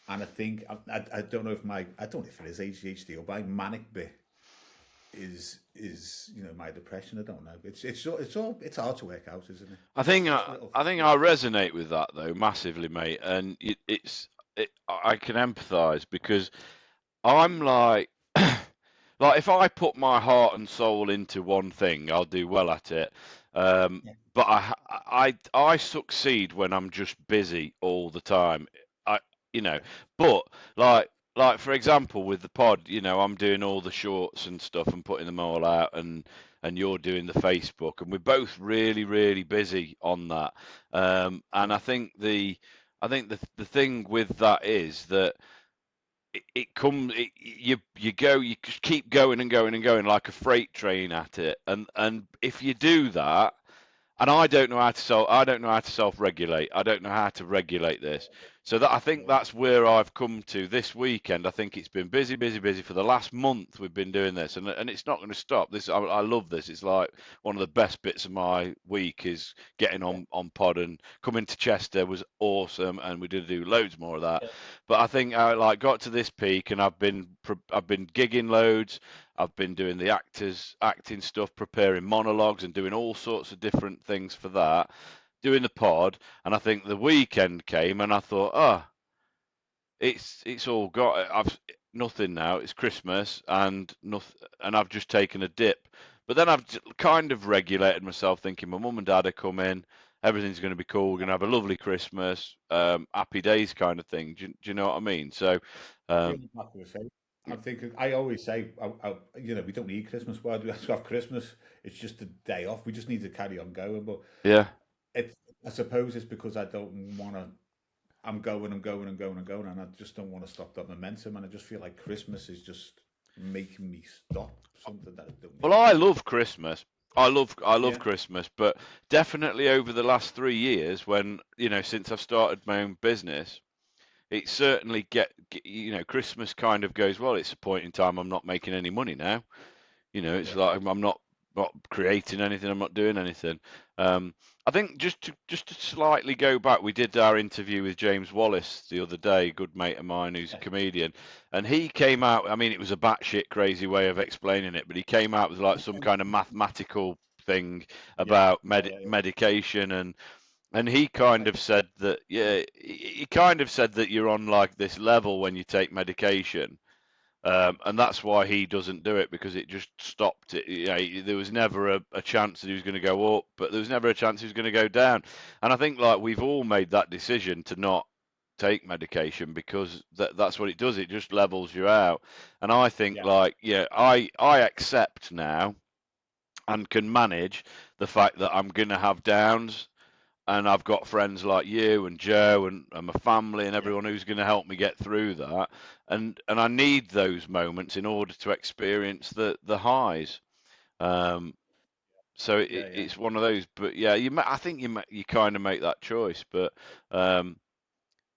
and I think I don't know if I don't know if it is ADHD or my manic bit is my depression. I don't know. It's hard to work out, isn't it? I think It's I, little I think things. I resonate with that though massively, mate, and I can empathise because I'm like like if I put my heart and soul into one thing, I'll do well at it. Yeah, But I succeed when I'm just busy all the time. I you know, yeah, but like like for example with the pod, I'm doing all the shorts and stuff and putting them all out and you're doing the Facebook and we're both really really busy on that. And yeah, I think the thing with that is that it comes you just keep going and going and going like a freight train at it and if you do that and I don't know how to self-regulate. I don't know how to regulate this. So that I think yeah, that's where I've come to this weekend. I think it's been busy, busy, busy for the last month. We've been doing this, and it's not going to stop. I love this. It's like one of the best bits of my week is getting yeah, on pod and coming to Chester was awesome, and we did do loads more of that. yeah, But I think I like got to this peak, and I've been gigging loads. I've been doing the acting stuff, preparing monologues and doing all sorts of different things for that, doing the pod, and I think the weekend came and I thought, oh, it's all got I've nothing now. It's Christmas and nothing, and I've just taken a dip. But then I've kind of regulated myself, thinking my mum and dad are coming, everything's going to be cool, we're going to have a lovely Christmas, happy days kind of thing. Do you know what I mean? So, I feel um, exactly the same. I'm thinking. I always say, we don't need Christmas. Why do we have to have Christmas? It's just a day off. We just need to carry on going. But yeah. it's, I suppose it's because I don't want to. I'm going and going and going and going, and I just don't want to stop that momentum. And I just feel like Christmas is just making me stop something that I don't Well, need I to do. love Christmas. I love Yeah, Christmas, but definitely over the last 3 years, when since I've started my own business, it certainly Christmas kind of goes, well, it's a point in time I'm not making any money now. It's yeah, like I'm not creating anything. I'm not doing anything. Um, I think just to slightly go back, we did our interview with James Wallace the other day, a good mate of mine who's a yeah, comedian, and he came out. I mean, it was a batshit crazy way of explaining it, but he came out with like some kind of mathematical thing yeah, about yeah, yeah, yeah, medication and he kind of said that yeah he kind of said that you're on like this level when you take medication And that's why he doesn't do it, because it just stopped it. You know, there was never a chance that he was going to go up, but there was never a chance he was going to go down. And I think like we've all made that decision to not take medication, because that's what it does. It just levels you out. And I think Yeah, like, yeah, I accept now and can manage the fact that I'm going to have downs, and I've got friends like you and Joe and my family and yeah, everyone who's going to help me get through that. And I need those moments in order to experience the highs. Um, so yeah, yeah, it's one of those. But yeah, I think you kind of make that choice. But um,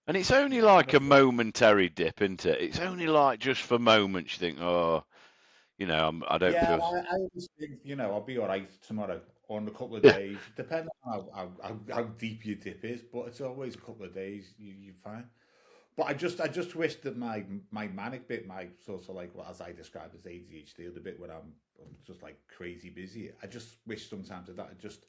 and it's only yeah. And like I a think, momentary dip, isn't it? It's only like just for moments. You think, oh, I don't yeah, feel. I always think, I'll be all right tomorrow or in a couple of Yeah, days, depending on how deep your dip is. But it's always a couple of days. You're fine. But I just wish that my manic bit, my sort of like what as I described as ADHD, the bit where I'm just like crazy busy. I just wish sometimes that I'd just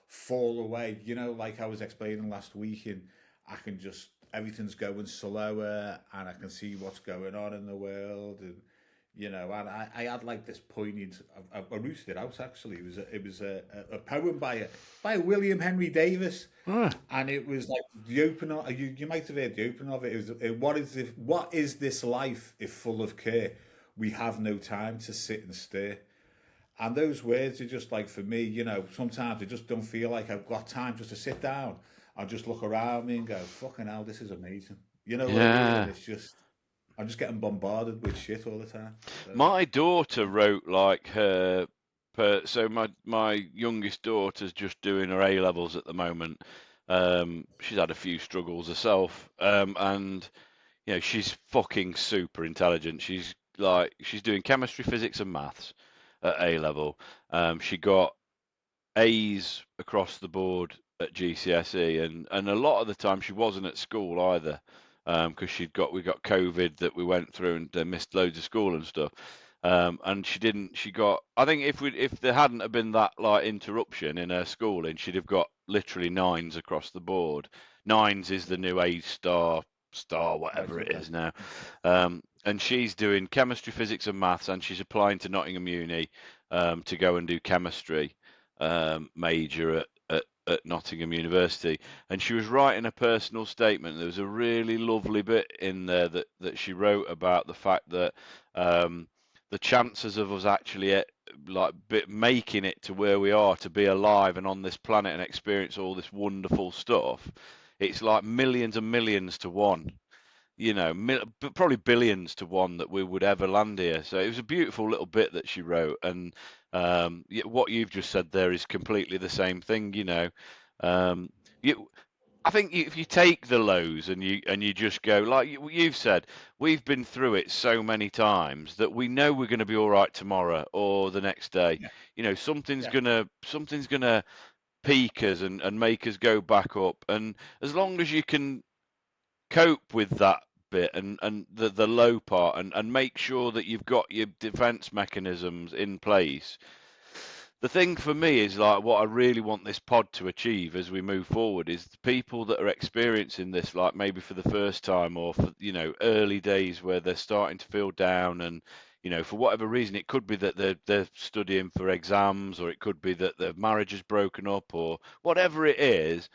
fall away. Like I was explaining last week, and I can just everything's going slower, and I can see what's going on in the world, and I had like this poignant. I rooted it out actually. It was a poem by William Henry Davis, ah, and it was like the opener. You might have heard the opener of it. It was what is this life if full of care? We have no time to sit and stare. And those words are just like for me, sometimes I just don't feel like I've got time just to sit down and just look around me and go, fucking hell, this is amazing. You know what I mean? And yeah. it's just I'm just getting bombarded with shit all the time. So My daughter wrote like so my youngest daughter's just doing her A levels at the moment. She's had a few struggles herself, and she's fucking super intelligent. She's doing chemistry, physics, and maths at A level. She got A's across the board at GCSE, and a lot of the time she wasn't at school either, because we got COVID that we went through and missed loads of school and stuff. And she didn't. She got. I think if there hadn't have been that like interruption in her schooling, she'd have got literally nines across the board. Nines is the new A star, right, whatever it okay. is now. And she's doing chemistry, physics, and maths, and she's applying to Nottingham Uni to go and do chemistry major at Nottingham University. And she was writing a personal statement. There was a really lovely bit in there that she wrote about the fact that the chances of us actually making it to where we are, to be alive and on this planet and experience all this wonderful stuff, it's like millions and millions to one, probably billions to one that we would ever land here. So it was a beautiful little bit that she wrote, and what you've just said there is completely the same thing. Um, you, I think if you take the lows and you just go like you've said, we've been through it so many times that we know we're going to be all right tomorrow or the next day. Yeah, Something's yeah, gonna peak us and make us go back up, and as long as you can cope with that bit and the low part and make sure that you've got your defense mechanisms in place. The thing for me is like what I really want this pod to achieve as we move forward is the people that are experiencing this, like maybe for the first time or for, early days where they're starting to feel down, and for whatever reason, it could be that they're studying for exams, or it could be that their marriage is broken up, or whatever it is.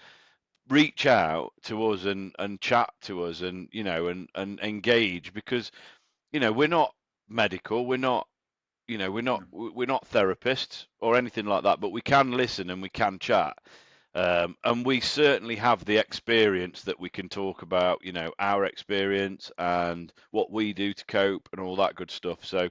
Reach out to us and chat to us, and and engage, because we're not medical, we're not yeah, we're not therapists or anything like that, but we can listen and we can chat, and we certainly have the experience that we can talk about, our experience and what we do to cope and all that good stuff. So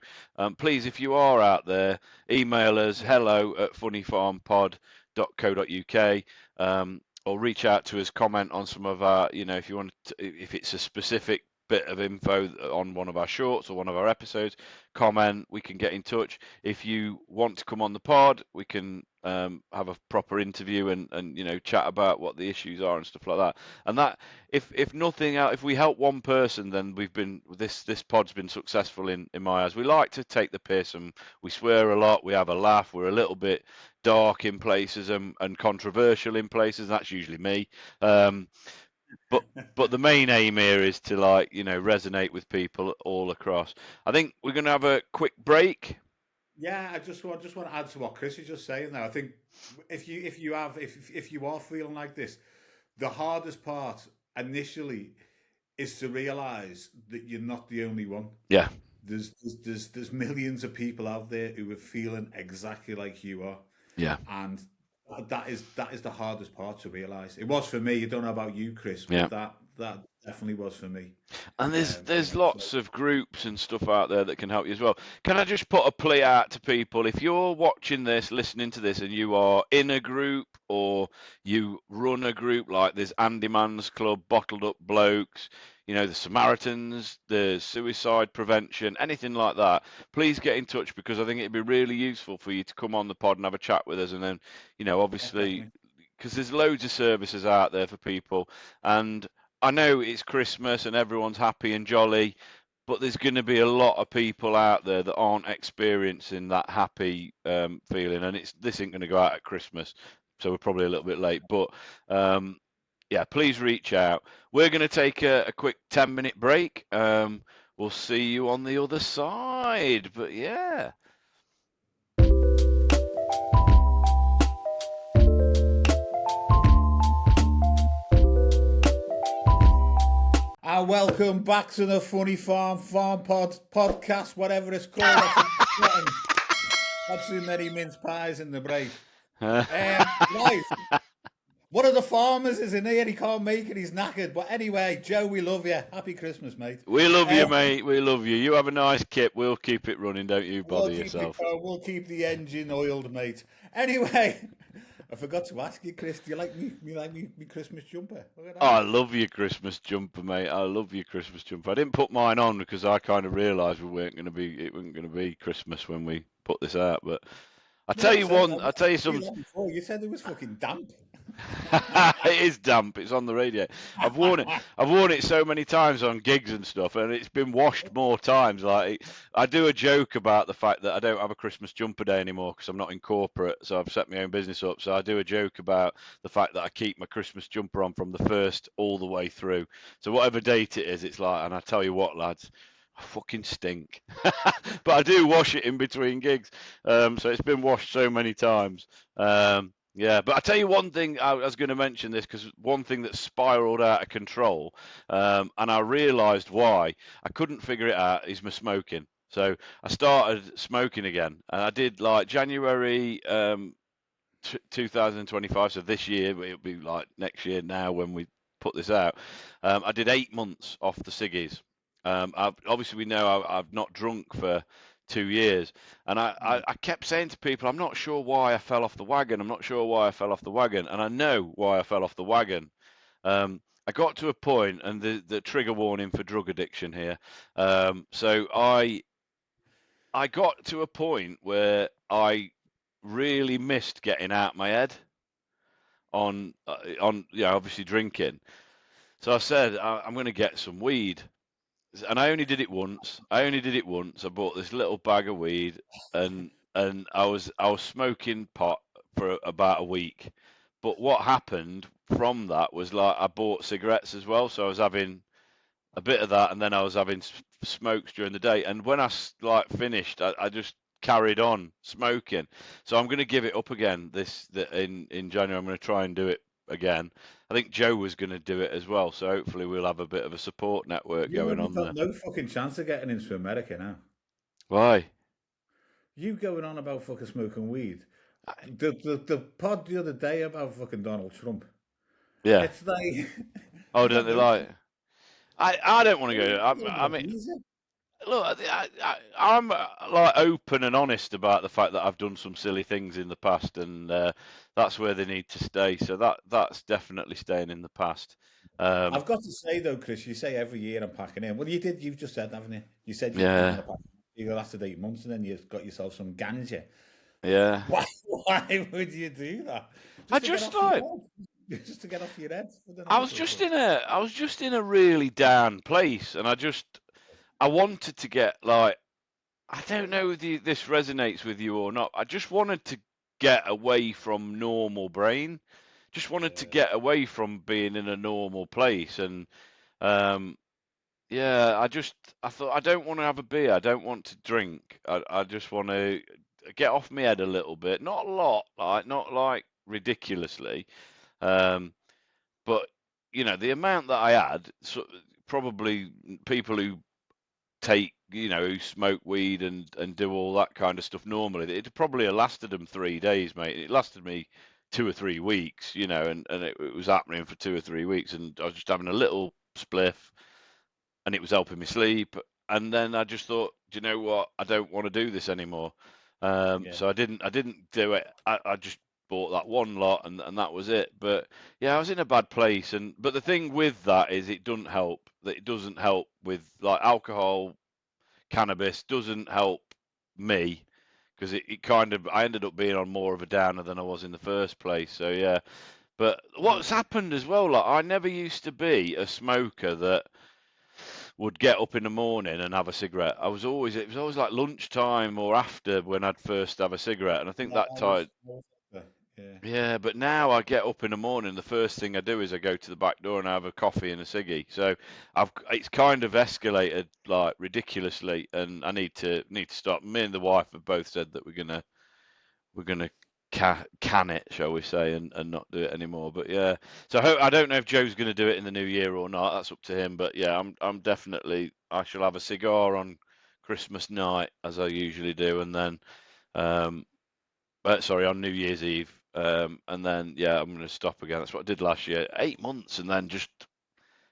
please, if you are out there, email us yeah, hello@funnyfarmpod.co.uk, or reach out to us, comment on some of our, if you want to, if it's a specific bit of info on one of our shorts or one of our episodes, comment, we can get in touch. If you want to come on the pod, we can have a proper interview and chat about what the issues are and stuff like that. And that, if nothing else, if we help one person, then we've been this pod's been successful in my eyes. We like to take the piss and we swear a lot, we have a laugh, we're a little bit dark in places and controversial in places, and that's usually me. um but the main aim here is to resonate with people all across. I think we're going to have a quick break. Yeah, I just want to add to what Chris is just saying there. I think if you are feeling like this, the hardest part initially is to realize that you're not the only one. Yeah. There's millions of people out there who are feeling exactly like you are. Yeah. And that is the hardest part to realize. It was for me. I don't know about you, Chris, Yeah. but that definitely was for me. And there's lots of groups and stuff out there that can help you as well. Can I just put a plea out to people? If you're watching this, listening to this, and you are in a group or you run a group like this Andy Man's Club, Bottled Up Blokes, the Samaritans, the suicide prevention, anything like that, please get in touch, because I think it'd be really useful for you to come on the pod and have a chat with us. And then, obviously, because there's loads of services out there for people. And I know it's Christmas and everyone's happy and jolly, but there's going to be a lot of people out there that aren't experiencing that happy feeling. And this ain't going to go out at Christmas, so we're probably a little bit late. But yeah, please reach out. We're going to take a quick 10-minute break. We'll see you on the other side. But yeah. Welcome back to the Funnyfarm podcast, whatever it's called. Not too many mince pies in the break. Right. One of the farmers is in here. He can't make it. He's knackered. But anyway, Joe, we love you. Happy Christmas, mate. We love you, mate. We love you. You have a nice kip. We'll keep it running. Don't you bother yourself. We'll keep the engine oiled, mate. Anyway, I forgot to ask you, Chris. Do you like me Christmas jumper? Oh, I love your Christmas jumper, mate. I love your Christmas jumper. I didn't put mine on because I kind of realised it wasn't going to be Christmas when we put this out. But I'll tell you something. You said it was fucking damp. It is damp. It's on the radio. I've worn it so many times on gigs and stuff, and it's been washed more times. Like, I do a joke about the fact that I don't have a Christmas jumper day anymore because I'm not in corporate, so I've set my own business up. So I do a joke about the fact that I keep my Christmas jumper on from the first all the way through. So whatever date it is, it's like, and I tell you what, lads, I fucking stink. But I do wash it in between gigs. So it's been washed so many times. Yeah, but I tell you one thing, I was going to mention this because one thing that spiraled out of control, and I realised why, I couldn't figure it out, is my smoking. So I started smoking again, and I did like January 2025, so this year, but it'll be like next year now when we put this out. I did 8 months off the ciggies. Obviously, we know I've not drunk for 2 years, and I kept saying to people, I'm not sure why I fell off the wagon. I'm not sure why I fell off the wagon, and I know why I fell off the wagon. I got to a point, and the trigger warning for drug addiction here. So I got to a point where I really missed getting out my head on obviously drinking. So I said I'm going to get some weed. And I only did it once. I bought this little bag of weed, and I was smoking pot for about a week. But what happened from that was, like, I bought cigarettes as well, so I was having a bit of that, and then I was having smokes during the day. And when I finished, I just carried on smoking. So I'm going to give it up again in January. I'm going to try and do it again. I think Joe was going to do it as well, so hopefully we'll have a bit of a support network going on there. You've got no fucking chance of getting into America now. Why? You going on about fucking smoking weed. The pod the other day about fucking Donald Trump. Yeah. It's like... Oh, don't they like... I don't want to go... I mean... Look, I'm like open and honest about the fact that I've done some silly things in the past, and that's where they need to stay. So that's definitely staying in the past. I've got to say though, Chris, you say every year I'm packing in. Well, you did. You've just said, haven't you? You said you lasted 8 months, and then you got yourself some ganja. Yeah. Why would you do that? Just to get off your head. I was just in a really down place, and I wanted to get, like, I don't know if this resonates with you or not. I just wanted to get away from normal brain, just wanted to get away from being in a normal place. And yeah, I thought I don't want to have a beer. I don't want to drink. I just want to get off my head a little bit. Not a lot, not like ridiculously. But the amount that I had, so probably people who who smoke weed and do all that kind of stuff normally, it probably have lasted them 3 days, mate. It lasted me 2 or 3 weeks, and it was happening for 2 or 3 weeks, and I was just having a little spliff, and it was helping me sleep. And then I just thought, do you know what? I don't want to do this anymore. So I didn't do it. I just bought that one lot, and that was it. But yeah, I was in a bad place. But the thing with that is it doesn't help. That it doesn't help with like alcohol, cannabis doesn't help me, because I ended up being on more of a downer than I was in the first place. So yeah. But what's happened as well, like I never used to be a smoker that would get up in the morning and have a cigarette. It was always like lunchtime or after when I'd first have a cigarette, and I think that time. Yeah, but now I get up in the morning. The first thing I do is I go to the back door and I have a coffee and a ciggy. So it's kind of escalated like ridiculously, and I need to stop. Me and the wife have both said that we're gonna can it, shall we say, and not do it anymore. But yeah, so I don't know if Joe's going to do it in the new year or not. That's up to him. But yeah, I'm definitely, I shall have a cigar on Christmas night as I usually do, and then sorry, on New Year's Eve, and then yeah, I'm going to stop again. That's what I did last year, 8 months, and then just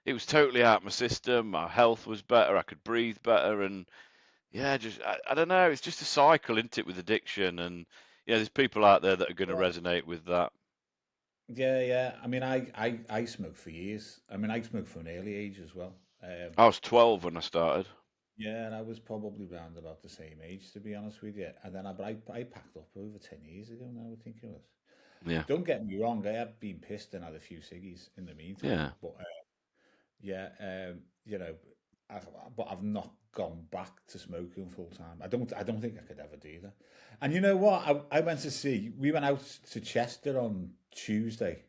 it was totally out of my system. My health was better. I could breathe better, and yeah, just I don't know. It's just a cycle, isn't it, with addiction? And yeah, there's people out there that are going to resonate with that. Yeah. I mean, I smoked for years. I mean, I smoked from an early age as well. I was 12 when I started. Yeah, and I was probably round about the same age, to be honest with you. And then I packed up over 10 years ago now, I think it was. Yeah, Don't get me wrong, I have been pissed and had a few ciggies in the meantime. yeah. But yeah, you know, but I've not gone back to smoking full time. I don't think I could ever do that. And you know what? We went out to Chester on Tuesday,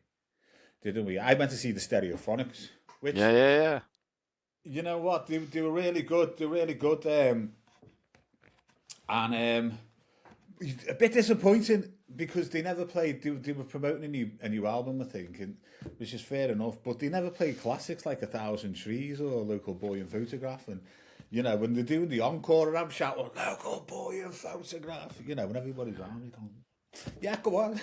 didn't we? I went to see the Stereophonics, which, Yeah. you know what? They were really good. They're really good. And a bit disappointing because they never played. They were promoting a new album, I think, and which is fair enough. But they never played classics like A Thousand Trees or Local Boy and Photograph. And when they're doing the encore, I'm shouting Local Boy and Photograph. When everybody's around me going, yeah, go on.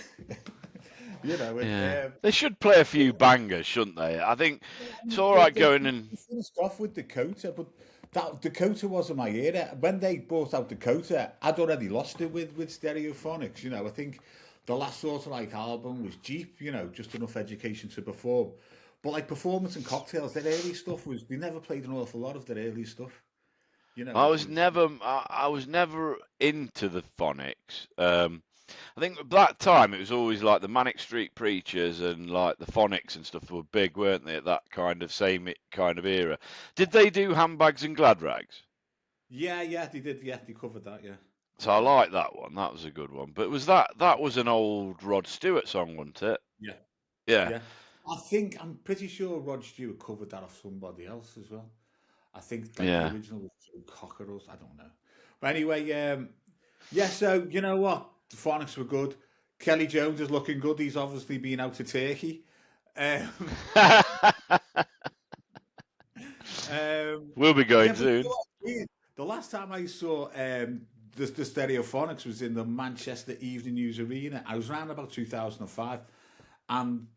Yeah. They should play a few bangers, shouldn't they? I think it's all right going and finished off with Dakota, but that Dakota wasn't my era. When they brought out Dakota, I'd already lost it with Stereophonics. I think the last sort of like album was Jeep. Just enough education to perform. But like Performance and Cocktails, their early stuff they never played an awful lot of their early stuff. I was never into the phonics. I think at that time it was always like the Manic Street Preachers and like the Phonics and stuff were big, weren't they? At that kind of same kind of era. Did they do Handbags and Glad Rags? Yeah, they did. Yeah, they covered that. Yeah. So I like that one. That was a good one. But that was an old Rod Stewart song, wasn't it? Yeah. Yeah. I'm pretty sure Rod Stewart covered that off somebody else as well. I think the original was Joe Cocker. I don't know. But anyway, yeah. So you know what? The Phonics were good. Kelly Jones is looking good. He's obviously been out to Turkey. We'll be going soon. The last time I saw the Stereophonics was in the Manchester Evening News Arena. I was around about 2005. And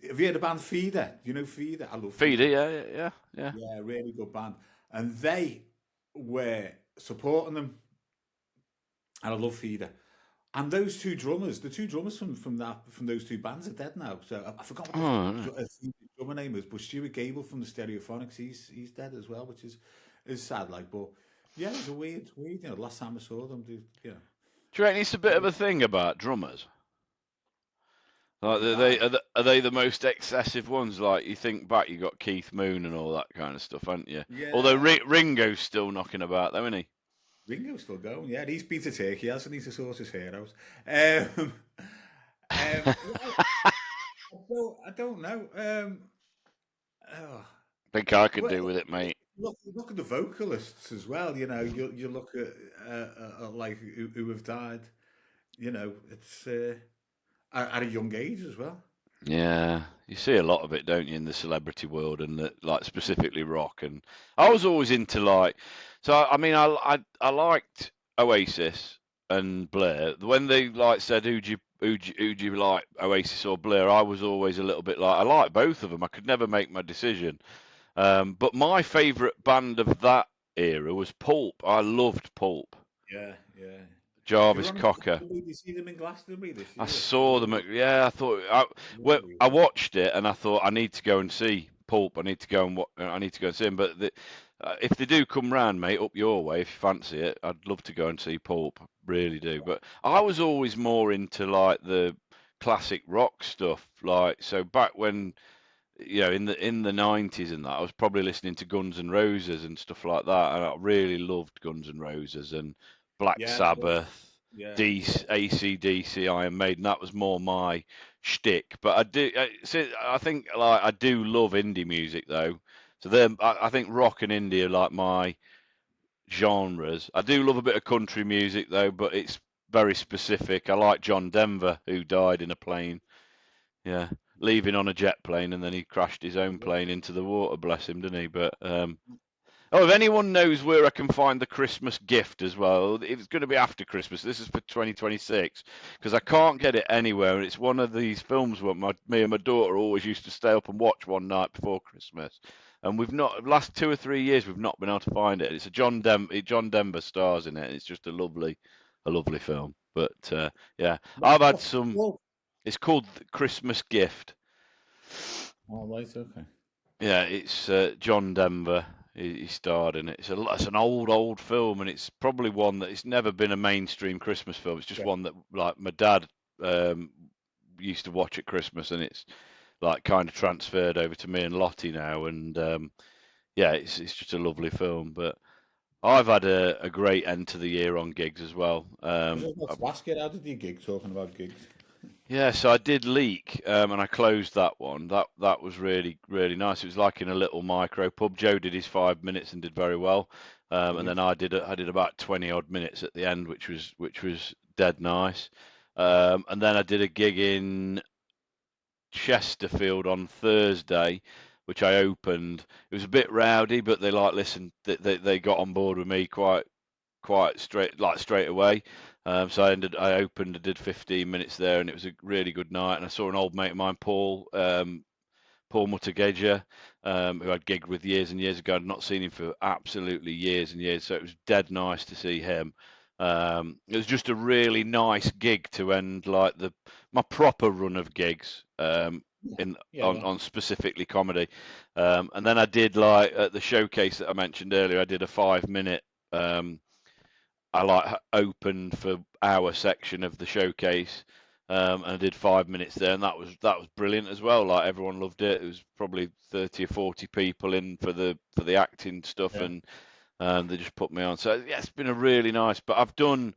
have you heard the band Feeder? Do you know Feeder? I love Feeder. Yeah. Yeah, really good band. And they were supporting them. And I love Feeder. And those two drummers, the two drummers from those two bands are dead now. So I forgot what the drummer name is, but Stuart Gable from the Stereophonics, he's dead as well, which is sad. Like, but yeah, it was a weird. Last time I saw them, Do you reckon it's a bit of a thing about drummers? Like, are they the most excessive ones? Like, you think back, you got Keith Moon and all that kind of stuff, haven't you? Yeah. Although Ringo's still knocking about, though, isn't he? Ringo's still going, yeah. He's been to Turkey, hasn't he, to sort his hair out. I don't know. Oh, Think I could well, do with it, mate. look at the vocalists as well. You know, you look at like who have died. You know, it's at a young age as well. Yeah, you see a lot of it, don't you, in the celebrity world, and like specifically rock. And I was always into like, so I mean, I liked Oasis and Blair. When they like said who'd you like, Oasis or Blair, I was always a little bit like I like both of them. I could never make my decision. But my favourite band of that era was Pulp. I loved Pulp. Yeah, yeah. They were Jarvis on Cocker. Glastonbury. Did you see them in Glastonbury this I year? saw them. Yeah, I thought well, Lovely, I wasn't watched it and I thought I need to go and see Pulp. I need to go and I need to go and see him. But if they do come round, mate, up your way, if you fancy it, I'd love to go and see Pulp. Really do. But I was always more into like the classic rock stuff. Like so back when in the 90s and that, I was probably listening to Guns N' Roses and stuff like that, and I really loved Guns N' Roses and Black Yeah, of course. Sabbath, Yeah, yeah. DC, AC/DC, Iron Maiden. That was more my shtick. But I think like I do love indie music though. So then I think rock and indie are like my genres. I do love a bit of country music though, but it's very specific. I like John Denver, who died in a plane. Yeah, leaving on a jet plane, and then he crashed his own plane into the water. Bless him, didn't he? But oh, if anyone knows where I can find the Christmas gift as well, it's going to be after Christmas. This is for 2026 because I can't get it anywhere, and it's one of these films where me and my daughter always used to stay up and watch one night before Christmas. And we've not last 2 or 3 years we've not been able to find it. It's a John Denver stars in it. It's just a lovely film. But yeah, I've had What's it some. called? It's called The Christmas Gift. Oh, right, okay. Yeah, it's John Denver. He starred in it. It's an old film, and it's probably one that it's never been a mainstream Christmas film. It's just Yeah. one that like my dad um, used to watch at Christmas, and it's like kind of transferred over to me and Lottie now. And yeah, it's just a lovely film. But I've had a great end to the year on gigs as well. I was about to ask you, how did you gig, talking about gigs? Yeah, so I did Leak, and I closed that one. That was really nice. It was like in a little micro pub. Joe did his 5 minutes and did very well, and Brilliant. then I did about 20 odd minutes at the end, which was dead nice. And then I did a gig in Chesterfield on Thursday, which I opened. It was a bit rowdy, but they like listened. They got on board with me quite straight away. So I opened, I did 15 minutes there, and it was a really good night. And I saw an old mate of mine, Paul Mutageja, who I'd gigged with years and years ago. I'd not seen him for absolutely years and years, so it was dead nice to see him. It was just a really nice gig to end like my proper run of gigs Yeah, in yeah, yeah. on specifically comedy. And then I did like at the showcase that I mentioned earlier, I did a 5 minute. I like opened for our section of the showcase, and I did 5 minutes there, and that was brilliant as well. Like everyone loved it. It was probably 30 or 40 people in for the acting stuff, Yeah. and they just put me on. So yeah, it's been a really nice. But I've done.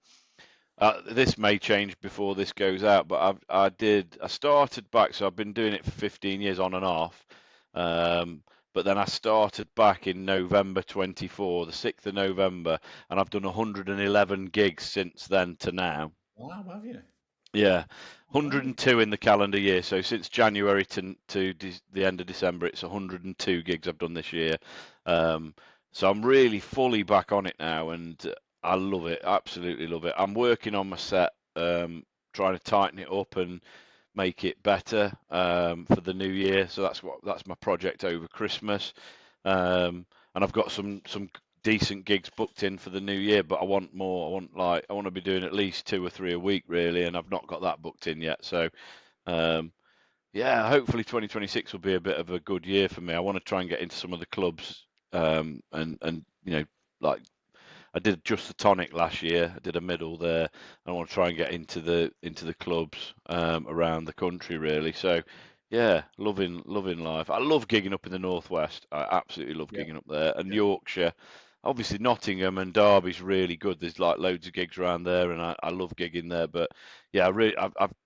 This may change before this goes out, but I started back, so I've been doing it for 15 years on and off. But then I started back in November 24, the 6th of November, and I've done 111 gigs since then to now. Wow, have you? Yeah, Right. 102 in the calendar year. So since January to the end of December, it's 102 gigs I've done this year. Um, so I'm really fully back on it now, and I love it. Absolutely love it. I'm working on my set, trying to tighten it up and make it better for the new year. So that's my project over Christmas. And I've got some decent gigs booked in for the new year, but I want more. I want to be doing at least 2 or 3 a week really, and I've not got that booked in yet. So um, yeah, hopefully 2026 will be a bit of a good year for me. I want to try and get into some of the clubs, and like I did Just the Tonic last year. I did a middle there. I want to try and get into the clubs around the country really. So yeah, loving life. I love gigging up in the northwest. I absolutely love Yeah, gigging up there, and yeah, Yorkshire. Obviously Nottingham and Derby's really good. There's like loads of gigs around there, and I love gigging there. But yeah,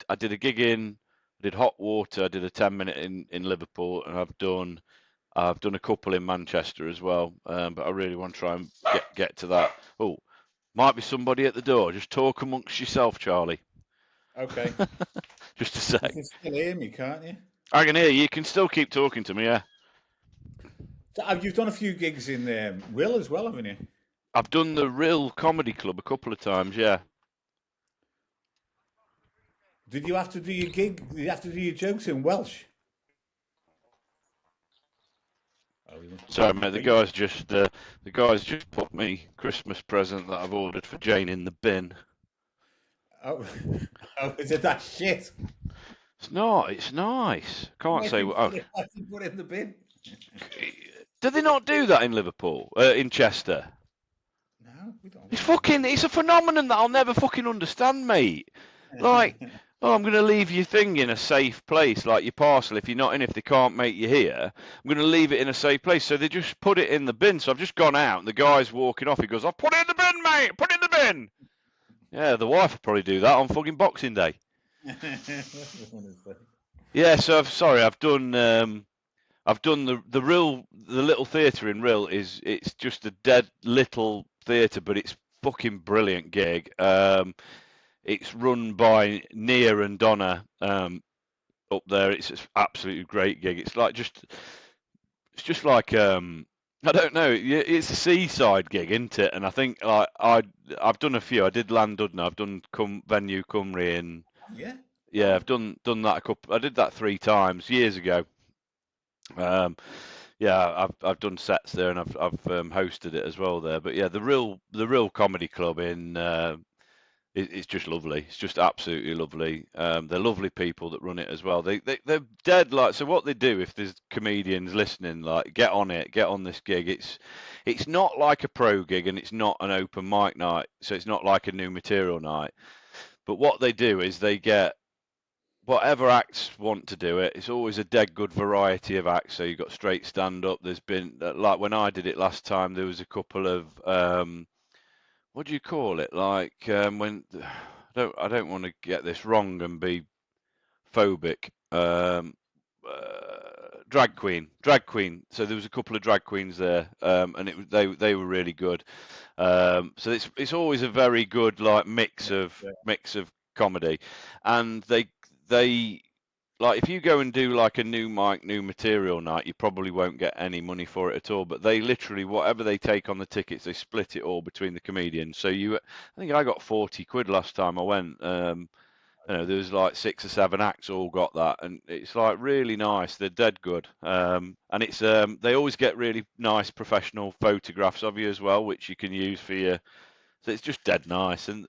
I did a gig in did hot water. I did a 10-minute in Liverpool, and I've done a couple in Manchester as well. But I really want to try and get to that. Oh, might be somebody at the door. Just talk amongst yourself, Charlie. Okay. Just a sec. You can still hear me, can't you? I can hear you. You can still keep talking to me, yeah. So, you've done a few gigs in Will as well, haven't you? I've done the Real Comedy Club a couple of times, yeah. Did you have to do your gig? Did you have to do your jokes in Welsh? Oh, Sorry, mate. The guys just put me Christmas present that I've ordered for Jane in the bin. Oh, oh, is it that shit? It's not. It's nice. Can't say what. Why did you put it in the bin? Did they not do that in Liverpool? In Chester? No, we don't. It's a phenomenon that I'll never fucking understand, mate. Like, oh, I'm going to leave your thing in a safe place, like your parcel. If you're not in, if they can't make you here, I'm going to leave it in a safe place. So they just put it in the bin. So I've just gone out, and the guy's walking off. He goes, "I'll put it in the bin, mate. Put it in the bin." Yeah, the wife will probably do that on fucking Boxing Day. Yeah, so I've done the little theatre in Rill. It's just a dead little theatre, but it's fucking brilliant gig. It's run by Nia and Donna up there. It's an absolutely great gig. It's just like I don't know. It's a seaside gig, isn't it? And I think like I've done a few. I did Landudno. I've done Venue Cymru, and yeah, I've done that a couple. I did that 3 times years ago. Yeah, I've done sets there, and I've hosted it as well there. But yeah, the real comedy club in it's just lovely. It's just absolutely lovely. They're lovely people that run it as well. They're dead like, so what they do, if there's comedians listening, like, get on this gig. It's not like a pro gig, and it's not an open mic night, so it's not like a new material night. But what they do is they get whatever acts want to do it. It's always a dead good variety of acts. So you've got straight stand up. There's been like when I did it last time, there was a couple of what do you call it? Like when I don't want to get this wrong and be phobic. Drag queen. So there was a couple of drag queens there, and they were really good. So it's always a very good like mix of comedy, and they like, if you go and do like a new mic, new material night, you probably won't get any money for it at all. But they literally, whatever they take on the tickets, they split it all between the comedians. So I think I got 40 quid last time I went. There was like 6 or 7 acts all got that, and it's like really nice. They're dead good, and it's they always get really nice professional photographs of you as well, which you can use for your. So it's just dead nice, and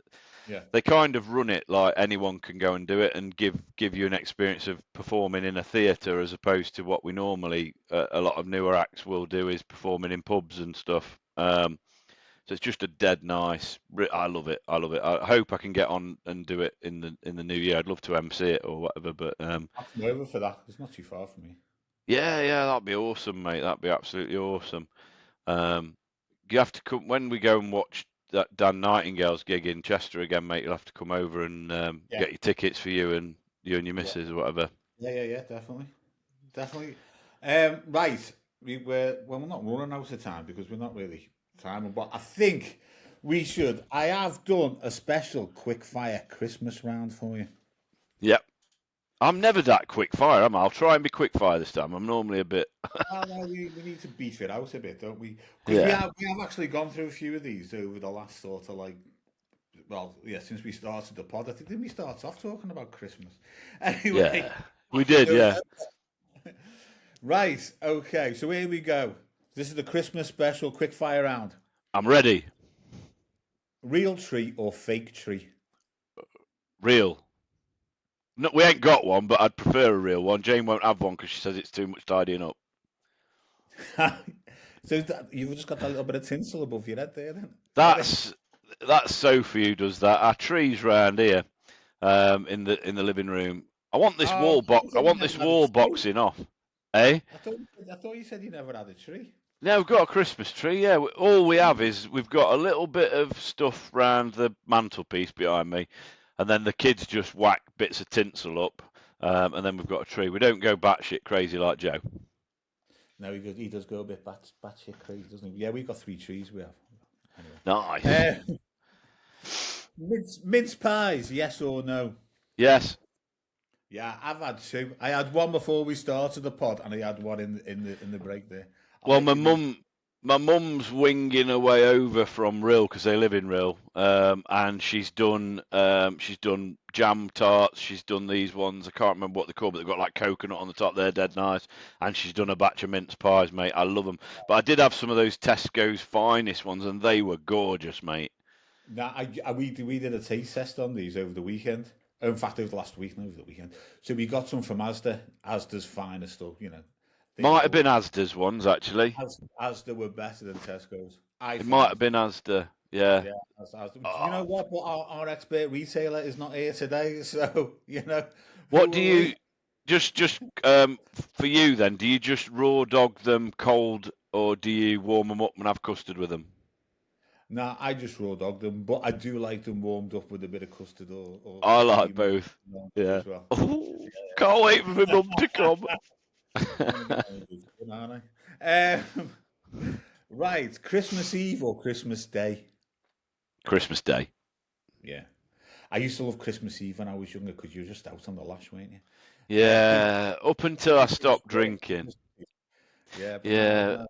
they kind of run it like anyone can go and do it, and give you an experience of performing in a theatre, as opposed to what we normally a lot of newer acts will do is performing in pubs and stuff. So it's just a dead nice. I love it. I hope I can get on and do it in the new year. I'd love to MC it or whatever, but I'll come over for that. It's not too far from me. Yeah, that'd be awesome, mate. That'd be absolutely awesome. You have to come when we go and watch that Dan Nightingale's gig in Chester again, mate. You'll have to come over and get your tickets for you and your missus or whatever. Yeah, definitely. Right, we're not running out of time because we're not really timing, but I think we should. I have done a special quickfire Christmas round for you. Yep. I'm never that quick fire, am I? I'll try and be quick fire this time. I'm normally a bit. No, we need to beef it out a bit, don't we? Because we have actually gone through a few of these over the last sort of since we started the pod. I think didn't we start off talking about Christmas? Anyway, yeah, we did, yeah. Right, okay, so here we go. This is the Christmas special quick fire round. I'm ready. Real tree or fake tree? Real. No, we ain't got one, but I'd prefer a real one. Jane won't have one because she says it's too much tidying up. So you've just got that little bit of tinsel above your head there, then? That's Sophie who does that. Our trees round here, in the living room. I want this wall box. I want this wall boxing off. Eh? I thought you said you never had a tree. No, we've got a Christmas tree. Yeah, all we have is we've got a little bit of stuff round the mantelpiece behind me, and then the kids just whack bits of tinsel up, and then we've got a tree. We don't go batshit crazy like Joe. No, he does go a bit batshit crazy, doesn't he? Yeah, we've got 3 trees. We have. Nice. Anyway. Mince pies, yes or no? Yes. Yeah, I've had 2. I had one before we started the pod, and I had one in the break there. Well, my mum's winging her way over from Rill because they live in Rill, and she's done jam tarts. She's done these ones. I can't remember what they're called, but they've got like coconut on the top. They're dead nice. And she's done a batch of mince pies, mate. I love them. But I did have some of those Tesco's finest ones, and they were gorgeous, mate. Now, we did a taste test on these over the weekend. In fact, over the last week, not over the weekend. So we got some from Asda's finest stuff, you know. Might have been Asda's ones, actually. Asda were better than Tesco's. It might have been Asda, yeah. Yeah, Asda. You know what? But our expert retailer is not here today, so, you know. What do you, just for you then, do you just raw dog them cold, or do you warm them up and have custard with them? No, I just raw dog them, but I do like them warmed up with a bit of custard or I like both. Yeah. As well. Oh, can't wait for my mum to come. Right, Christmas Eve or Christmas Day? Christmas Day. Yeah. I used to love Christmas Eve when I was younger because you were just out on the lash, weren't you? Yeah, up until I stopped drinking. Yeah. Yeah.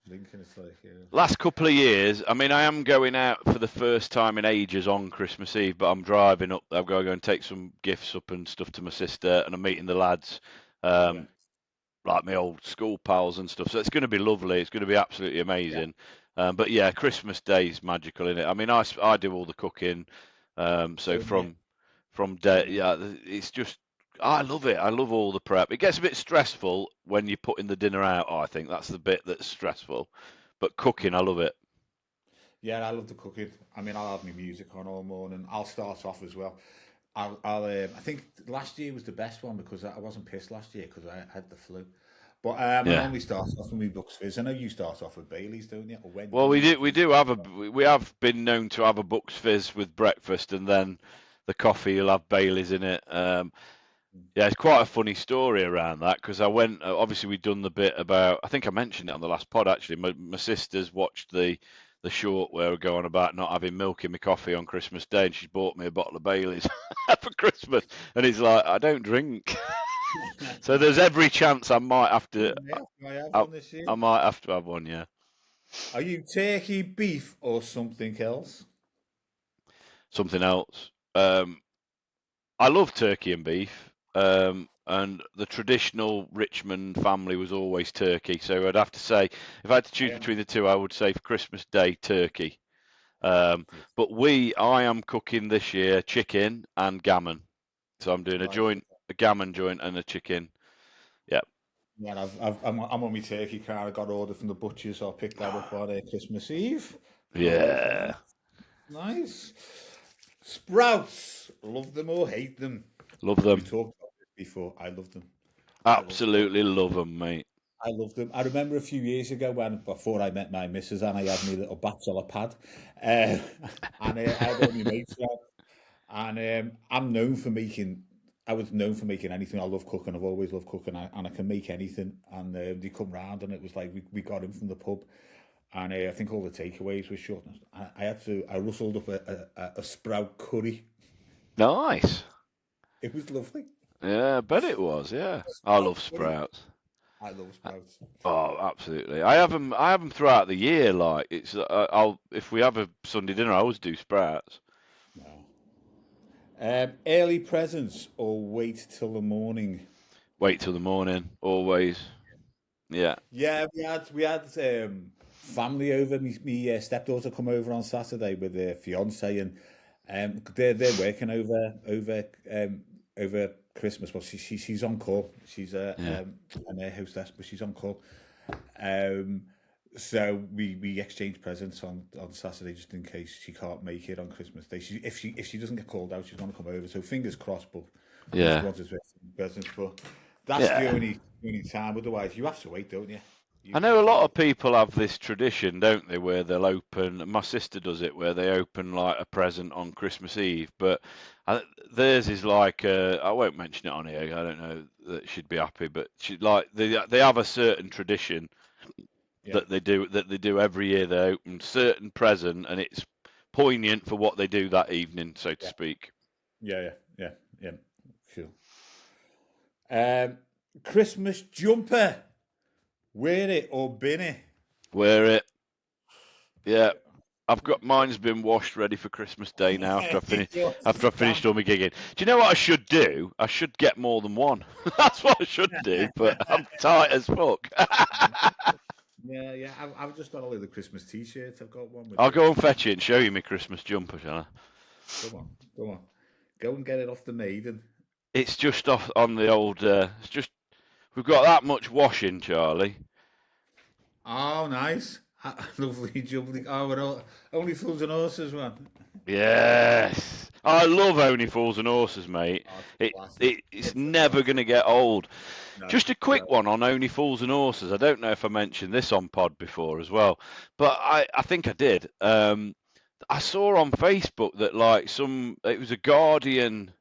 Drinking, it's like, Last couple of years, I mean, I am going out for the first time in ages on Christmas Eve, but I'm driving up. I've got to go and take some gifts up and stuff to my sister, and I'm meeting the lads, like my old school pals and stuff. So it's going to be lovely. It's going to be absolutely amazing. Yeah. But yeah, Christmas Day is magical, isn't it? I mean, I do all the cooking. So from day, yeah, it's just. I love it. I love all the prep. It gets a bit stressful when you're putting the dinner out. I think that's the bit that's stressful. But cooking, I love it. Yeah, I love the cooking. I mean, I'll have my music on all morning. I'll start off as well. I think last year was the best one because I wasn't pissed last year because I had the flu. But I normally start off with my Bucks Fizz. I know you start off with Bailey's, don't you? Or when well, we have been known to have a Bucks Fizz with breakfast, and then the coffee will have Bailey's in it. Yeah, it's quite a funny story around that because I went. Obviously, we'd done the bit about. I think I mentioned it on the last pod. Actually, my sisters watched the short where we're going about not having milk in my coffee on Christmas Day, and she bought me a bottle of Bailey's for Christmas. And it's like I don't drink, so there's every chance I might have to. I might have to have one. Yeah. Are you turkey, beef, or something else? Something else. I love turkey and beef. And the traditional Richmond family was always turkey. So I'd have to say, if I had to choose between the two, I would say for Christmas Day, turkey. But I am cooking this year chicken and gammon. So I'm doing a gammon joint and a chicken. Yeah. Yeah, I'm on my turkey car. I got ordered from the butchers. So I'll pick that up on Christmas Eve. Yeah. Nice. Sprouts. Love them or hate them? Love them. We talked about this before. I love them. Absolutely love them, mate. I love them. I remember a few years ago before I met my missus and I had my little bachelor pad, and I had all my mates around, and I'm known for making. I was known for making anything. I love cooking. I've always loved cooking, and I can make anything. And they come round, and it was like we got in from the pub, and I think all the takeaways were shut. I rustled up a sprout curry. Nice. It was lovely. Yeah, I bet it was. Yeah, I love sprouts. I love sprouts. Oh, absolutely. I have them throughout the year. Like it's, if we have a Sunday dinner, I always do sprouts. No. Early presents or wait till the morning? Wait till the morning, always. Yeah. Yeah, we had family over. Me stepdaughter come over on Saturday with their fiance, and they're working over Christmas. Well, she's on call. She's an air hostess, but she's on call. So we exchange presents on Saturday just in case she can't make it on Christmas Day. If she doesn't get called out, she's going to come over. So fingers crossed. But yeah, presents. But that's the only time. Otherwise, you have to wait, don't you? I know a lot of people have this tradition, don't they, where they'll open. My sister does it, where they open like a present on Christmas Eve. But theirs is like I won't mention it on here. I don't know that she'd be happy, but they have a certain tradition that they do every year. They open certain present, and it's poignant for what they do that evening, so to speak. Yeah. Sure. Christmas jumper. Wear it or bin it. Wear it. Yeah. Mine's been washed ready for Christmas Day now after I finished all my gigging. Do you know what I should do? I should get more than one. That's what I should do, but I'm tight as fuck. Yeah. I've just got all of the Christmas T-shirts. I've got one. I'll go and fetch it and show you my Christmas jumper, shall I? Go on. Go and get it off the maiden. It's just off on the old. We've got that much washing, Charlie. Oh, nice. Lovely jubbly. Oh, we're only fools and horses, man. Yes. I love Only Fools and Horses, mate. It's never going to get old. No, just a quick one on Only Fools and Horses. I don't know if I mentioned this on pod before as well, but I think I did. I saw on Facebook that it was a Guardian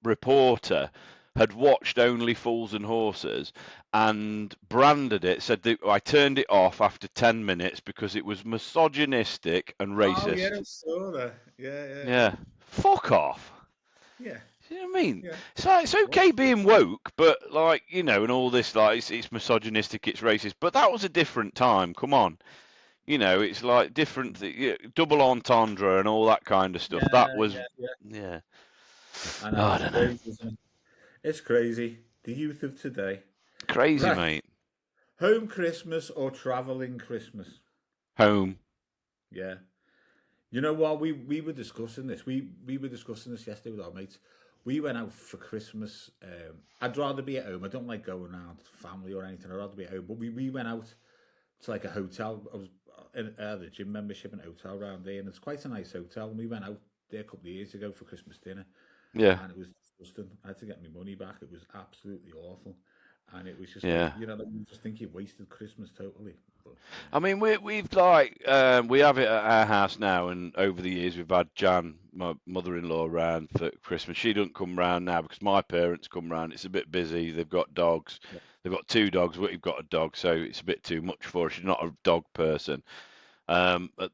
reporter had watched Only Fools and Horses and branded it, said that I turned it off after 10 minutes because it was misogynistic and racist. Oh, yeah, I saw that. Yeah. Fuck off. Yeah. You know what I mean? Yeah. It's okay being woke, but and all this, it's misogynistic, it's racist. But that was a different time. Come on. It's like different, double entendre and all that kind of stuff. Yeah, that was, yeah. I don't know. It's crazy. The youth of today. Crazy, right. Mate. Home Christmas or travelling Christmas? Home. Yeah. You know what? We were discussing this. We were discussing this yesterday with our mates. We went out for Christmas. I'd rather be at home. I don't like going around family or anything. I'd rather be at home. But we went out to like a hotel. I had a gym membership in a hotel around there, and it's quite a nice hotel. And we went out there a couple of years ago for Christmas dinner. Yeah. And it was disgusting. I had to get my money back. It was absolutely awful. And it was just, you just think you wasted Christmas totally. But, I mean, we have it at our house now, and over the years we've had Jan, my mother-in-law, around for Christmas. She doesn't come round now because my parents come round. It's a bit busy. They've got dogs. Yeah. They've got 2 dogs. We've got a dog, so it's a bit too much for her. She's not a dog person. But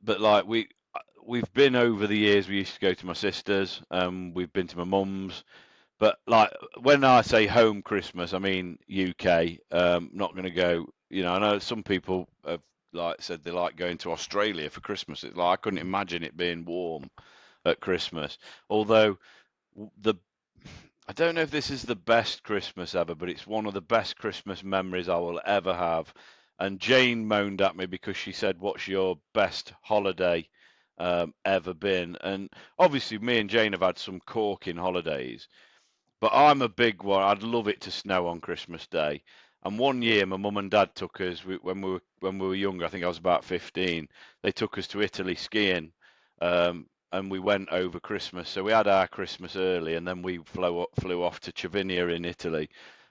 we've been over the years. We used to go to my sister's. We've been to my mum's. But when I say home Christmas, I mean UK. Not going to go. I know some people have said they like going to Australia for Christmas. It's I couldn't imagine it being warm at Christmas. Although I don't know if this is the best Christmas ever, but it's one of the best Christmas memories I will ever have. And Jane moaned at me because she said, "What's your best holiday ever been?" And obviously, me and Jane have had some corking holidays. But I'm a big one. I'd love it to snow on Christmas Day. And one year, my mum and dad took us when we were younger. I think I was about 15. They took us to Italy skiing, and we went over Christmas. So we had our Christmas early, and then we flew off to Cervinia in Italy.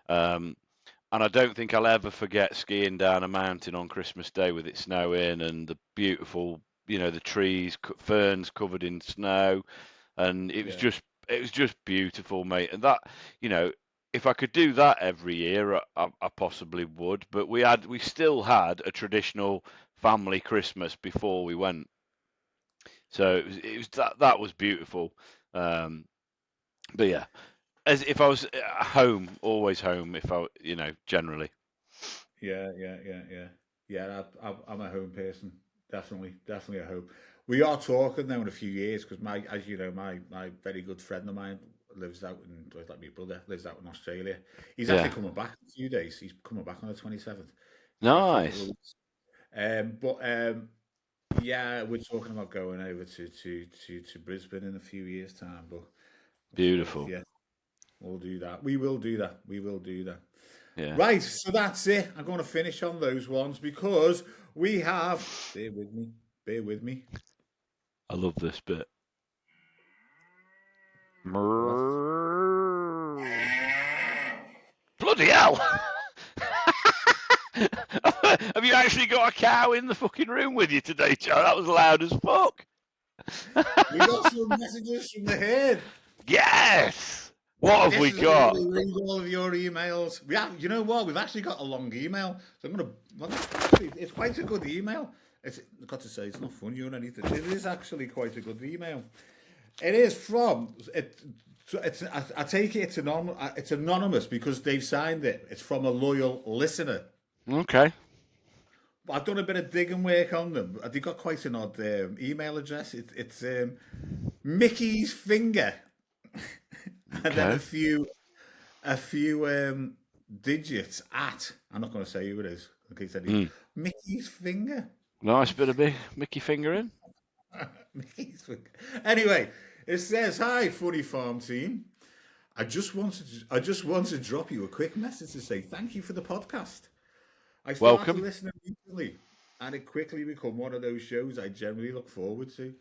And I don't think I'll ever forget skiing down a mountain on Christmas Day with it snowing and the beautiful, the trees, ferns covered in snow, and it was just beautiful, mate. And that, if I could do that every year, I possibly would. But we still had a traditional family Christmas before we went. So it was that was beautiful. But yeah, as if I was at home, always home. If I, generally. Yeah. I'm a home person. Definitely a home. We are talking now in a few years because as you know, my very good friend of mine lives out my brother lives out in Australia. He's actually coming back in a few days. He's coming back on the 27th. Nice. We're talking about going over to Brisbane in a few years' time. But beautiful. Yeah, we'll do that. We will do that. Yeah. Right. So that's it. I'm going to finish on those ones because we have. Bear with me. I love this bit. Bloody hell! Have you actually got a cow in the fucking room with you today, Joe? That was loud as fuck. We got some messages from the herd. Yes. What have we This is where got? we read all of your emails. We have, you know what? We've actually got a long email, so I'm gonna. It's quite a good email. I've got to say, it's not funny or anything. It is actually quite a good email. It is from. I take it it's anonymous because they've signed it. It's from a loyal listener. Okay. But I've done a bit of digging work on them. They've got quite an odd email address. It's Mickey's Finger, and then a few digits at. I'm not going to say who it is. Okay, said Mickey's Finger. Nice bit of Mickey Finger in. Mickey's Finger. Anyway, it says, "Hi, Funny Farm team. I just want to drop you a quick message to say thank you for the podcast. I started listening recently, and it quickly become one of those shows I generally look forward to.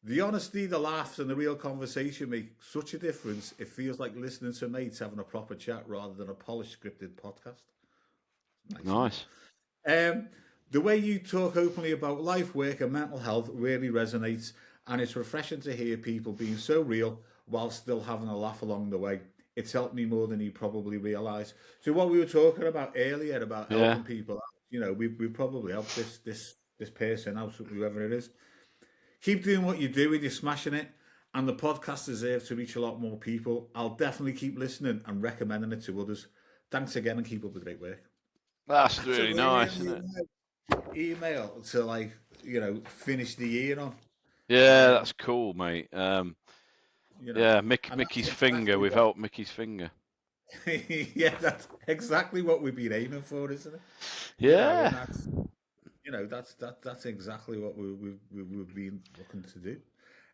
The honesty, the laughs, and the real conversation make such a difference. It feels like listening to mates having a proper chat rather than a polished scripted podcast." Nice. The way you talk openly about life, work, and mental health really resonates, and it's refreshing to hear people being so real while still having a laugh along the way. It's helped me more than you probably realise. So what we were talking about earlier about helping people, you know, we probably helped this person out, whoever it is. Keep doing what you're doing. You're smashing it, and the podcast deserves to reach a lot more people. I'll definitely keep listening and recommending it to others. Thanks again, and keep up the great work. That's really nice, isn't it? Email to, like, you know, finish the year on. Yeah, that's cool, mate. You know, yeah, Mickey's Finger. We've helped Mickey's Finger. Yeah, that's exactly what we've been aiming for, isn't it? Yeah. That's exactly what we've been looking to do.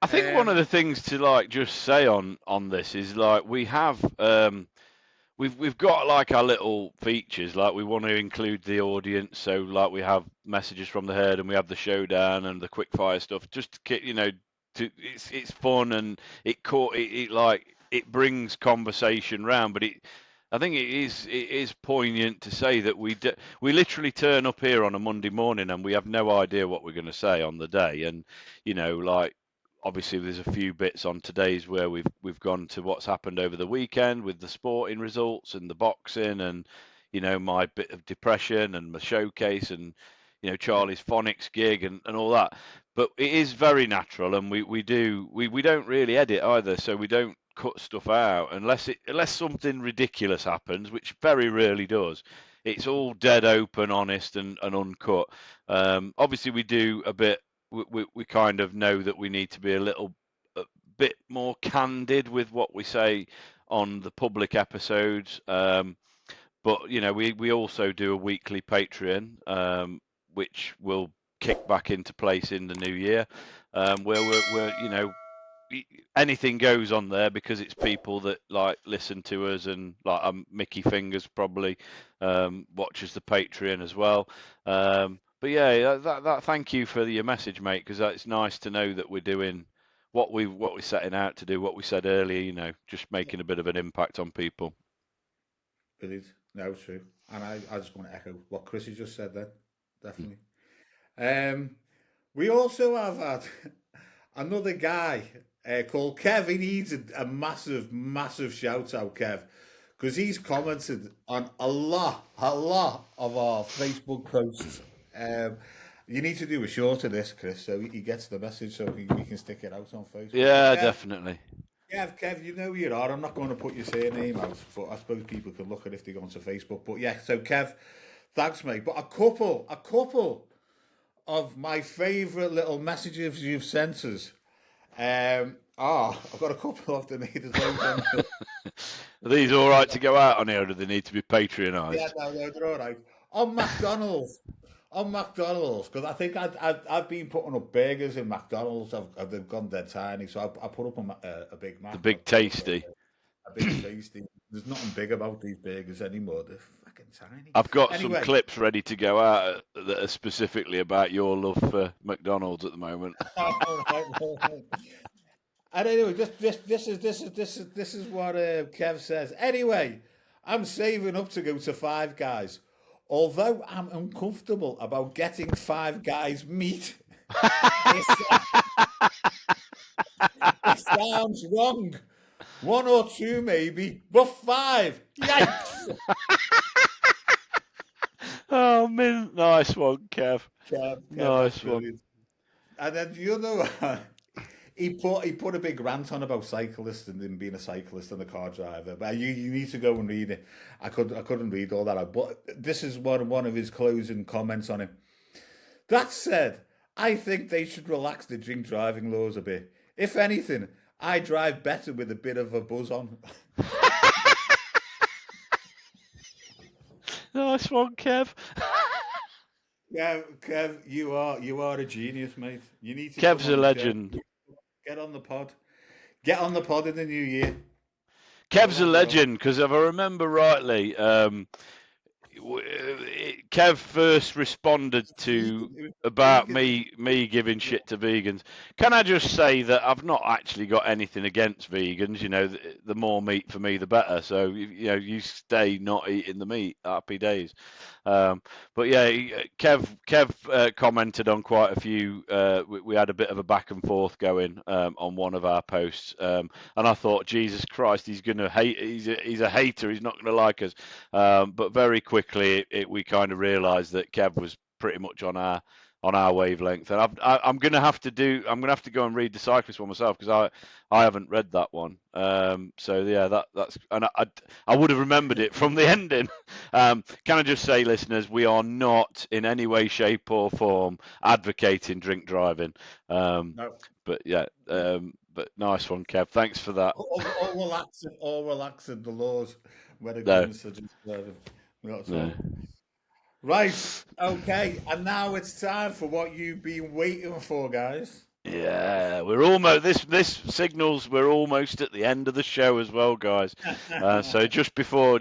I think one of the things to, like, just say on this is, like, we have we've got, like, our little features, like we want to include the audience, so, like, we have messages from the herd and we have the showdown and the quick fire stuff, just to, you know, it's fun, and it brings conversation round, but I think it is poignant to say that we literally turn up here on a Monday morning and we have no idea what we're going to say on the day, and, you know, like, obviously there's a few bits on today's where we've gone to what's happened over the weekend with the sporting results and the boxing, and, you know, my bit of depression and my showcase, and, you know, Charlie's phonics gig and all that. But it is very natural, and we don't really edit either, so we don't cut stuff out unless something ridiculous happens, which very rarely does. It's all dead open, honest, and uncut. Obviously we do a bit. We kind of know that we need to be a bit more candid with what we say on the public episodes. But, you know, we also do a weekly Patreon, which will kick back into place in the new year, where we're, you know, anything goes on there because it's people that, like, listen to us, and, like, Mickey Fingers probably watches the Patreon as well. But yeah, that thank you for your message, mate, because it's nice to know that we're doing what we're setting out to do, what we said earlier, you know, just making a bit of an impact on people. Brilliant. No, true. And I just want to echo what Chris has just said then. Definitely. We also have had another guy called Kev. He needs a massive shout out, Kev, because he's commented on a lot of our Facebook posts. You need to do a short of this, Chris, so he gets the message, so we can stick it out on Facebook. Yeah, definitely. Kev, you know who you are. I'm not going to put your surname out, but I suppose people can look at it if they go onto Facebook. But yeah, so Kev, thanks, mate. But a couple of my favourite little messages you've sent us. I've got a couple of them here. Are these all right to go out on here, or do they need to be Patreonised? Yeah, no, they're all right. On McDonald's, because I think I've been putting up burgers in McDonald's. They've gone dead tiny, so I put up a Big Mac. The Big Tasty. A Big Tasty. There's nothing big about these burgers anymore. They're fucking tiny. I've got some clips ready to go out that are specifically about your love for McDonald's at the moment. And anyway, this is what Kev says. Anyway, I'm saving up to go to Five Guys. although I'm uncomfortable about getting Five Guys meat, it sounds wrong. One or two maybe, but five. Yikes! Oh, man, nice one, Kev. Kev, that's Nice one. brilliant. And then the other one, he put a big rant on about cyclists and him being a cyclist and a car driver. But you need to go and read it. I couldn't read all that out. But this is one of his closing comments on him. That said, I think they should relax the drink driving laws a bit. If anything, I drive better with a bit of a buzz on. Nice one, Kev. Yeah, Kev, you are a genius, mate. You need to Kev's come a on the legend. show. Get on the pod. Get on the pod in the new year. Kev's a legend because if I remember rightly, Kev first responded to about me giving shit to vegans. Can I just say that I've not actually got anything against vegans? You know, the more meat for me, the better. So you stay not eating the meat. Happy days. But yeah, Kev commented on quite a few. We had a bit of a back and forth going on one of our posts, and I thought, Jesus Christ, he's gonna hate. He's a hater. He's not gonna like us. But very quickly, we kind of realised that Kev was pretty much on our wavelength, and I'm gonna have to go and read the Cyclist one myself because I haven't read that one. So yeah, that's and I would have remembered it from the ending. Can I just say, listeners, we are not in any way, shape, or form advocating drink driving. No. But yeah, but nice one, Kev. Thanks for that. All relaxing the laws when it comes to drink driving. Not at all. Right, okay, and now it's time for what you've been waiting for, guys. Yeah, we're almost this signals we're almost at the end of the show as well, guys. So just before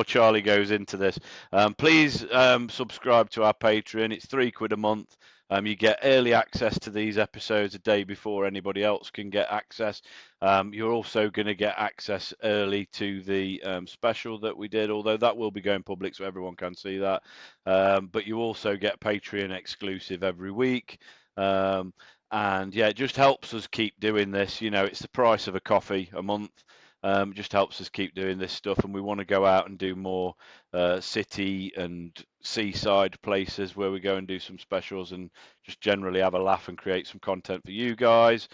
Charlie goes into this, please subscribe to our Patreon. It's £3 a month. You get early access to these episodes a day before anybody else can get access. You're also going to get access early to the special that we did, although that will be going public so everyone can see that. But you also get Patreon exclusive every week. And yeah, it just helps us keep doing this. You know, it's the price of a coffee a month. It just helps us keep doing this stuff, and we want to go out and do more city and seaside places where we go and do some specials and just generally have a laugh and create some content for you guys.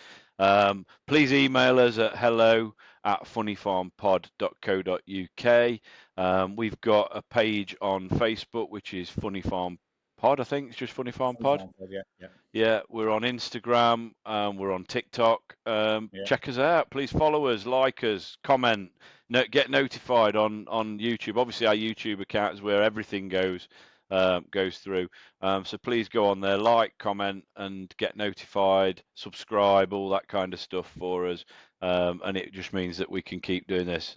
Please email us at hello@funnyfarmpod.co.uk. We've got a page on Facebook which is Funny Farm Pod. I think it's just Funny Farm Pod. Yeah, we're on Instagram. We're on TikTok. Check us out. Please follow us, like us, comment, get notified on YouTube. Obviously, our YouTube account is where everything goes through. So please go on there, like, comment, and get notified. Subscribe, all that kind of stuff for us. And it just means that we can keep doing this.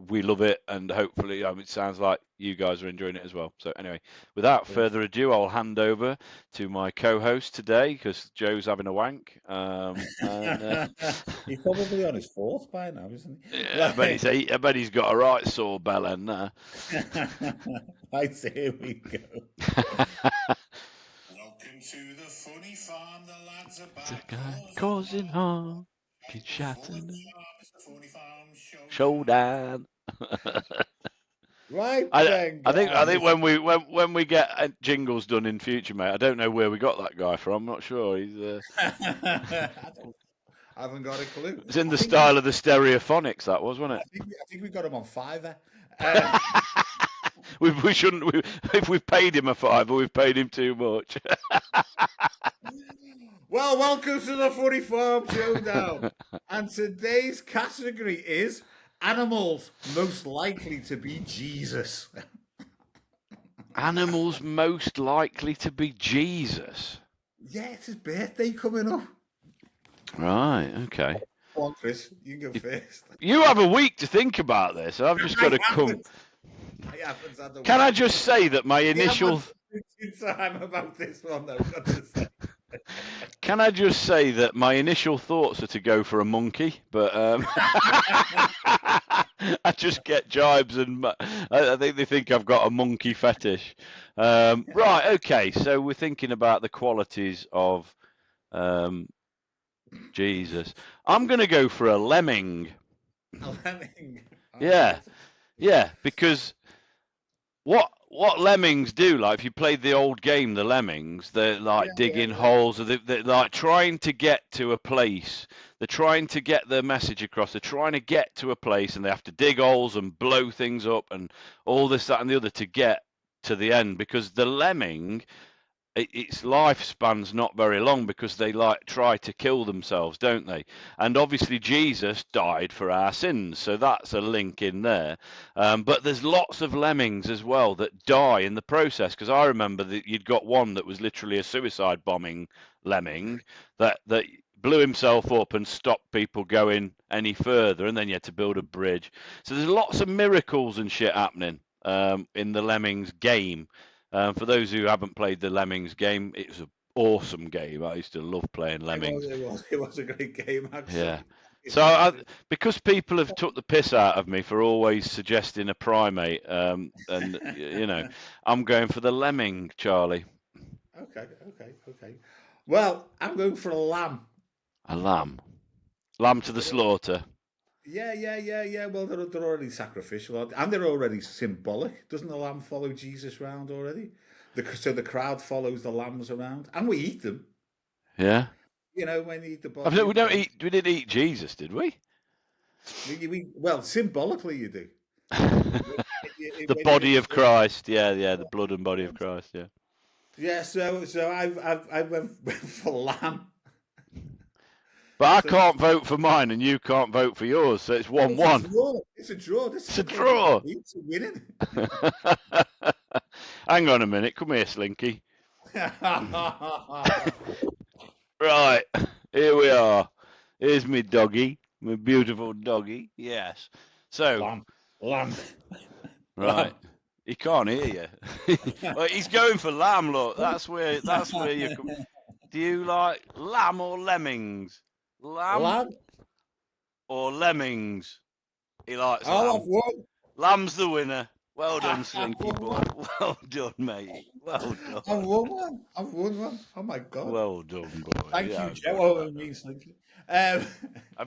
We love it, and hopefully it sounds like you guys are enjoying it as well. So anyway, without further ado, I'll hand over to my co-host today because Joe's having a wank. He's probably on his fourth by now, isn't he? Yeah, I bet he's got a right sore belly now. Right, here we go. Welcome to the Funny Farm. The lads are back. Causing harm. Keep shouting. Showdown. Right I then, think when we get jingles done in future, mate, I don't know where we got that guy from. I'm not sure. He's I haven't got a clue. It's in the style of the Stereophonics, that was, wasn't it? I think we got him on Fiverr. We shouldn't. If we've paid him a $5, we've paid him too much. Well, welcome to the Funny Farm Showdown. And today's category is animals most likely to be Jesus. Animals most likely to be Jesus. Yeah, it's his birthday coming up. Right, okay. Come on, Chris, you can go first. You have a week to think about this. I've just got to come. Can I just say that my initial... time about this one, though, got to say. Can I just say that my initial thoughts are to go for a monkey, but I just get jibes, and I think they think I've got a monkey fetish. Right, okay, so we're thinking about the qualities of Jesus. I'm going to go for a lemming. A lemming. All Yeah, right. yeah, because what lemmings do, like if you played the old game, the Lemmings, they're like digging Yeah. holes, or they're like trying to get to a place. They're trying to get their message across. They're trying to get to a place, and they have to dig holes and blow things up and all this, that, and the other to get to the end. Because the lemming, its lifespan's not very long, because they like try to kill themselves, don't they? And obviously Jesus died for our sins, so that's a link in there. But there's lots of lemmings as well that die in the process, because I remember that you'd got one that was literally a suicide bombing lemming that blew himself up and stopped people going any further, and then you had to build a bridge. So there's lots of miracles and shit happening in the Lemmings game. For those who haven't played the Lemmings game, it's an awesome game. I used to love playing Lemmings. It was a great game, actually. Yeah. So because people have took the piss out of me for always suggesting a primate, and I'm going for the lemming, Charlie. Okay. Well, I'm going for a lamb. A lamb. Lamb to the slaughter. Yeah. Well, they're already sacrificial, and they're already symbolic. Doesn't the lamb follow Jesus around already? So the crowd follows the lambs around, and we eat them. Yeah. When you eat the body. We didn't eat Jesus, did we? Well, symbolically you do. The body of Christ. Yeah. The blood and body of Christ. Yeah. Yeah. So I went for lamb. But I can't vote for mine, and you can't vote for yours, so it's 1-1. It's a draw. It's a draw. It's winning. Hang on a minute. Come here, Slinky. Right. Here we are. Here's me doggy. My beautiful doggy. Yes. So. Lamb. Right. He can't hear you. Well, he's going for lamb, look. That's where you come. Do you like lamb or lemmings? Lamb or lemmings? He likes lamb. I've won. Lamb's the winner. Well done, Slinky boy. Well done, mate. Well done. I've won one. Oh my god. Well done, boy. Thank you, Joe. I mean, Slinky. Have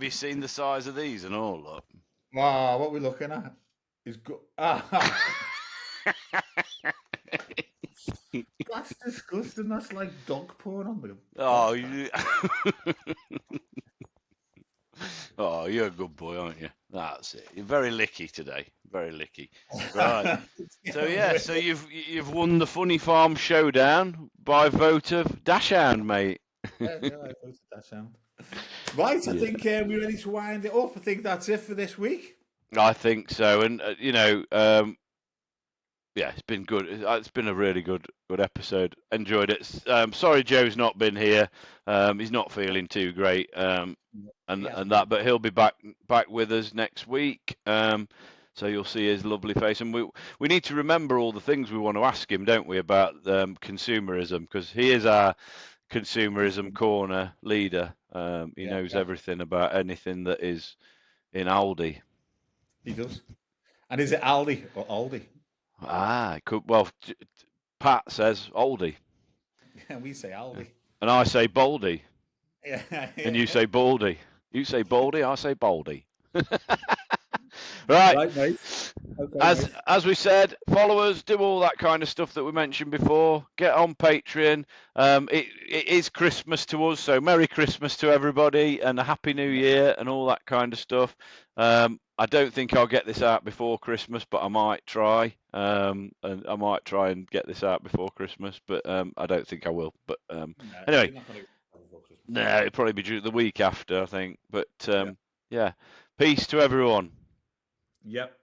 you seen the size of these and all? Look. Wow, what we're looking at is good. That's disgusting. That's like dog porn on the. Oh, oh, you're a good boy, aren't you? That's it. You're very licky today. Very licky. Right. So you've won the Funnyfarm showdown by vote of Dashhound, mate. Yeah, I voted Dashhound. Right, I think we're ready to wind it up. I think that's it for this week. I think so, and it's been good. It's been a really good episode. Enjoyed it. Sorry Joe's not been here. He's not feeling too great. But he'll be back with us next week. So you'll see his lovely face, and we need to remember all the things we want to ask him, don't we, about consumerism, because he is our consumerism corner leader. He knows everything about anything that is in Aldi. He does. And is it Aldi or Aldi? It could. Well, Pat says Aldi. Yeah, we say Aldi. And I say Baldy. Yeah. And you say Baldy. You say Baldy, I say Baldy. Right, mate. Okay, as we said, follow us, do all that kind of stuff that we mentioned before. Get on Patreon. It is Christmas to us, so Merry Christmas to everybody and a Happy New Year and all that kind of stuff. I don't think I'll get this out before Christmas, but I might try. And I might try and get this out before Christmas, but I don't think I will. But anyway, no, it'll probably be the week after, I think. But peace to everyone. Yep.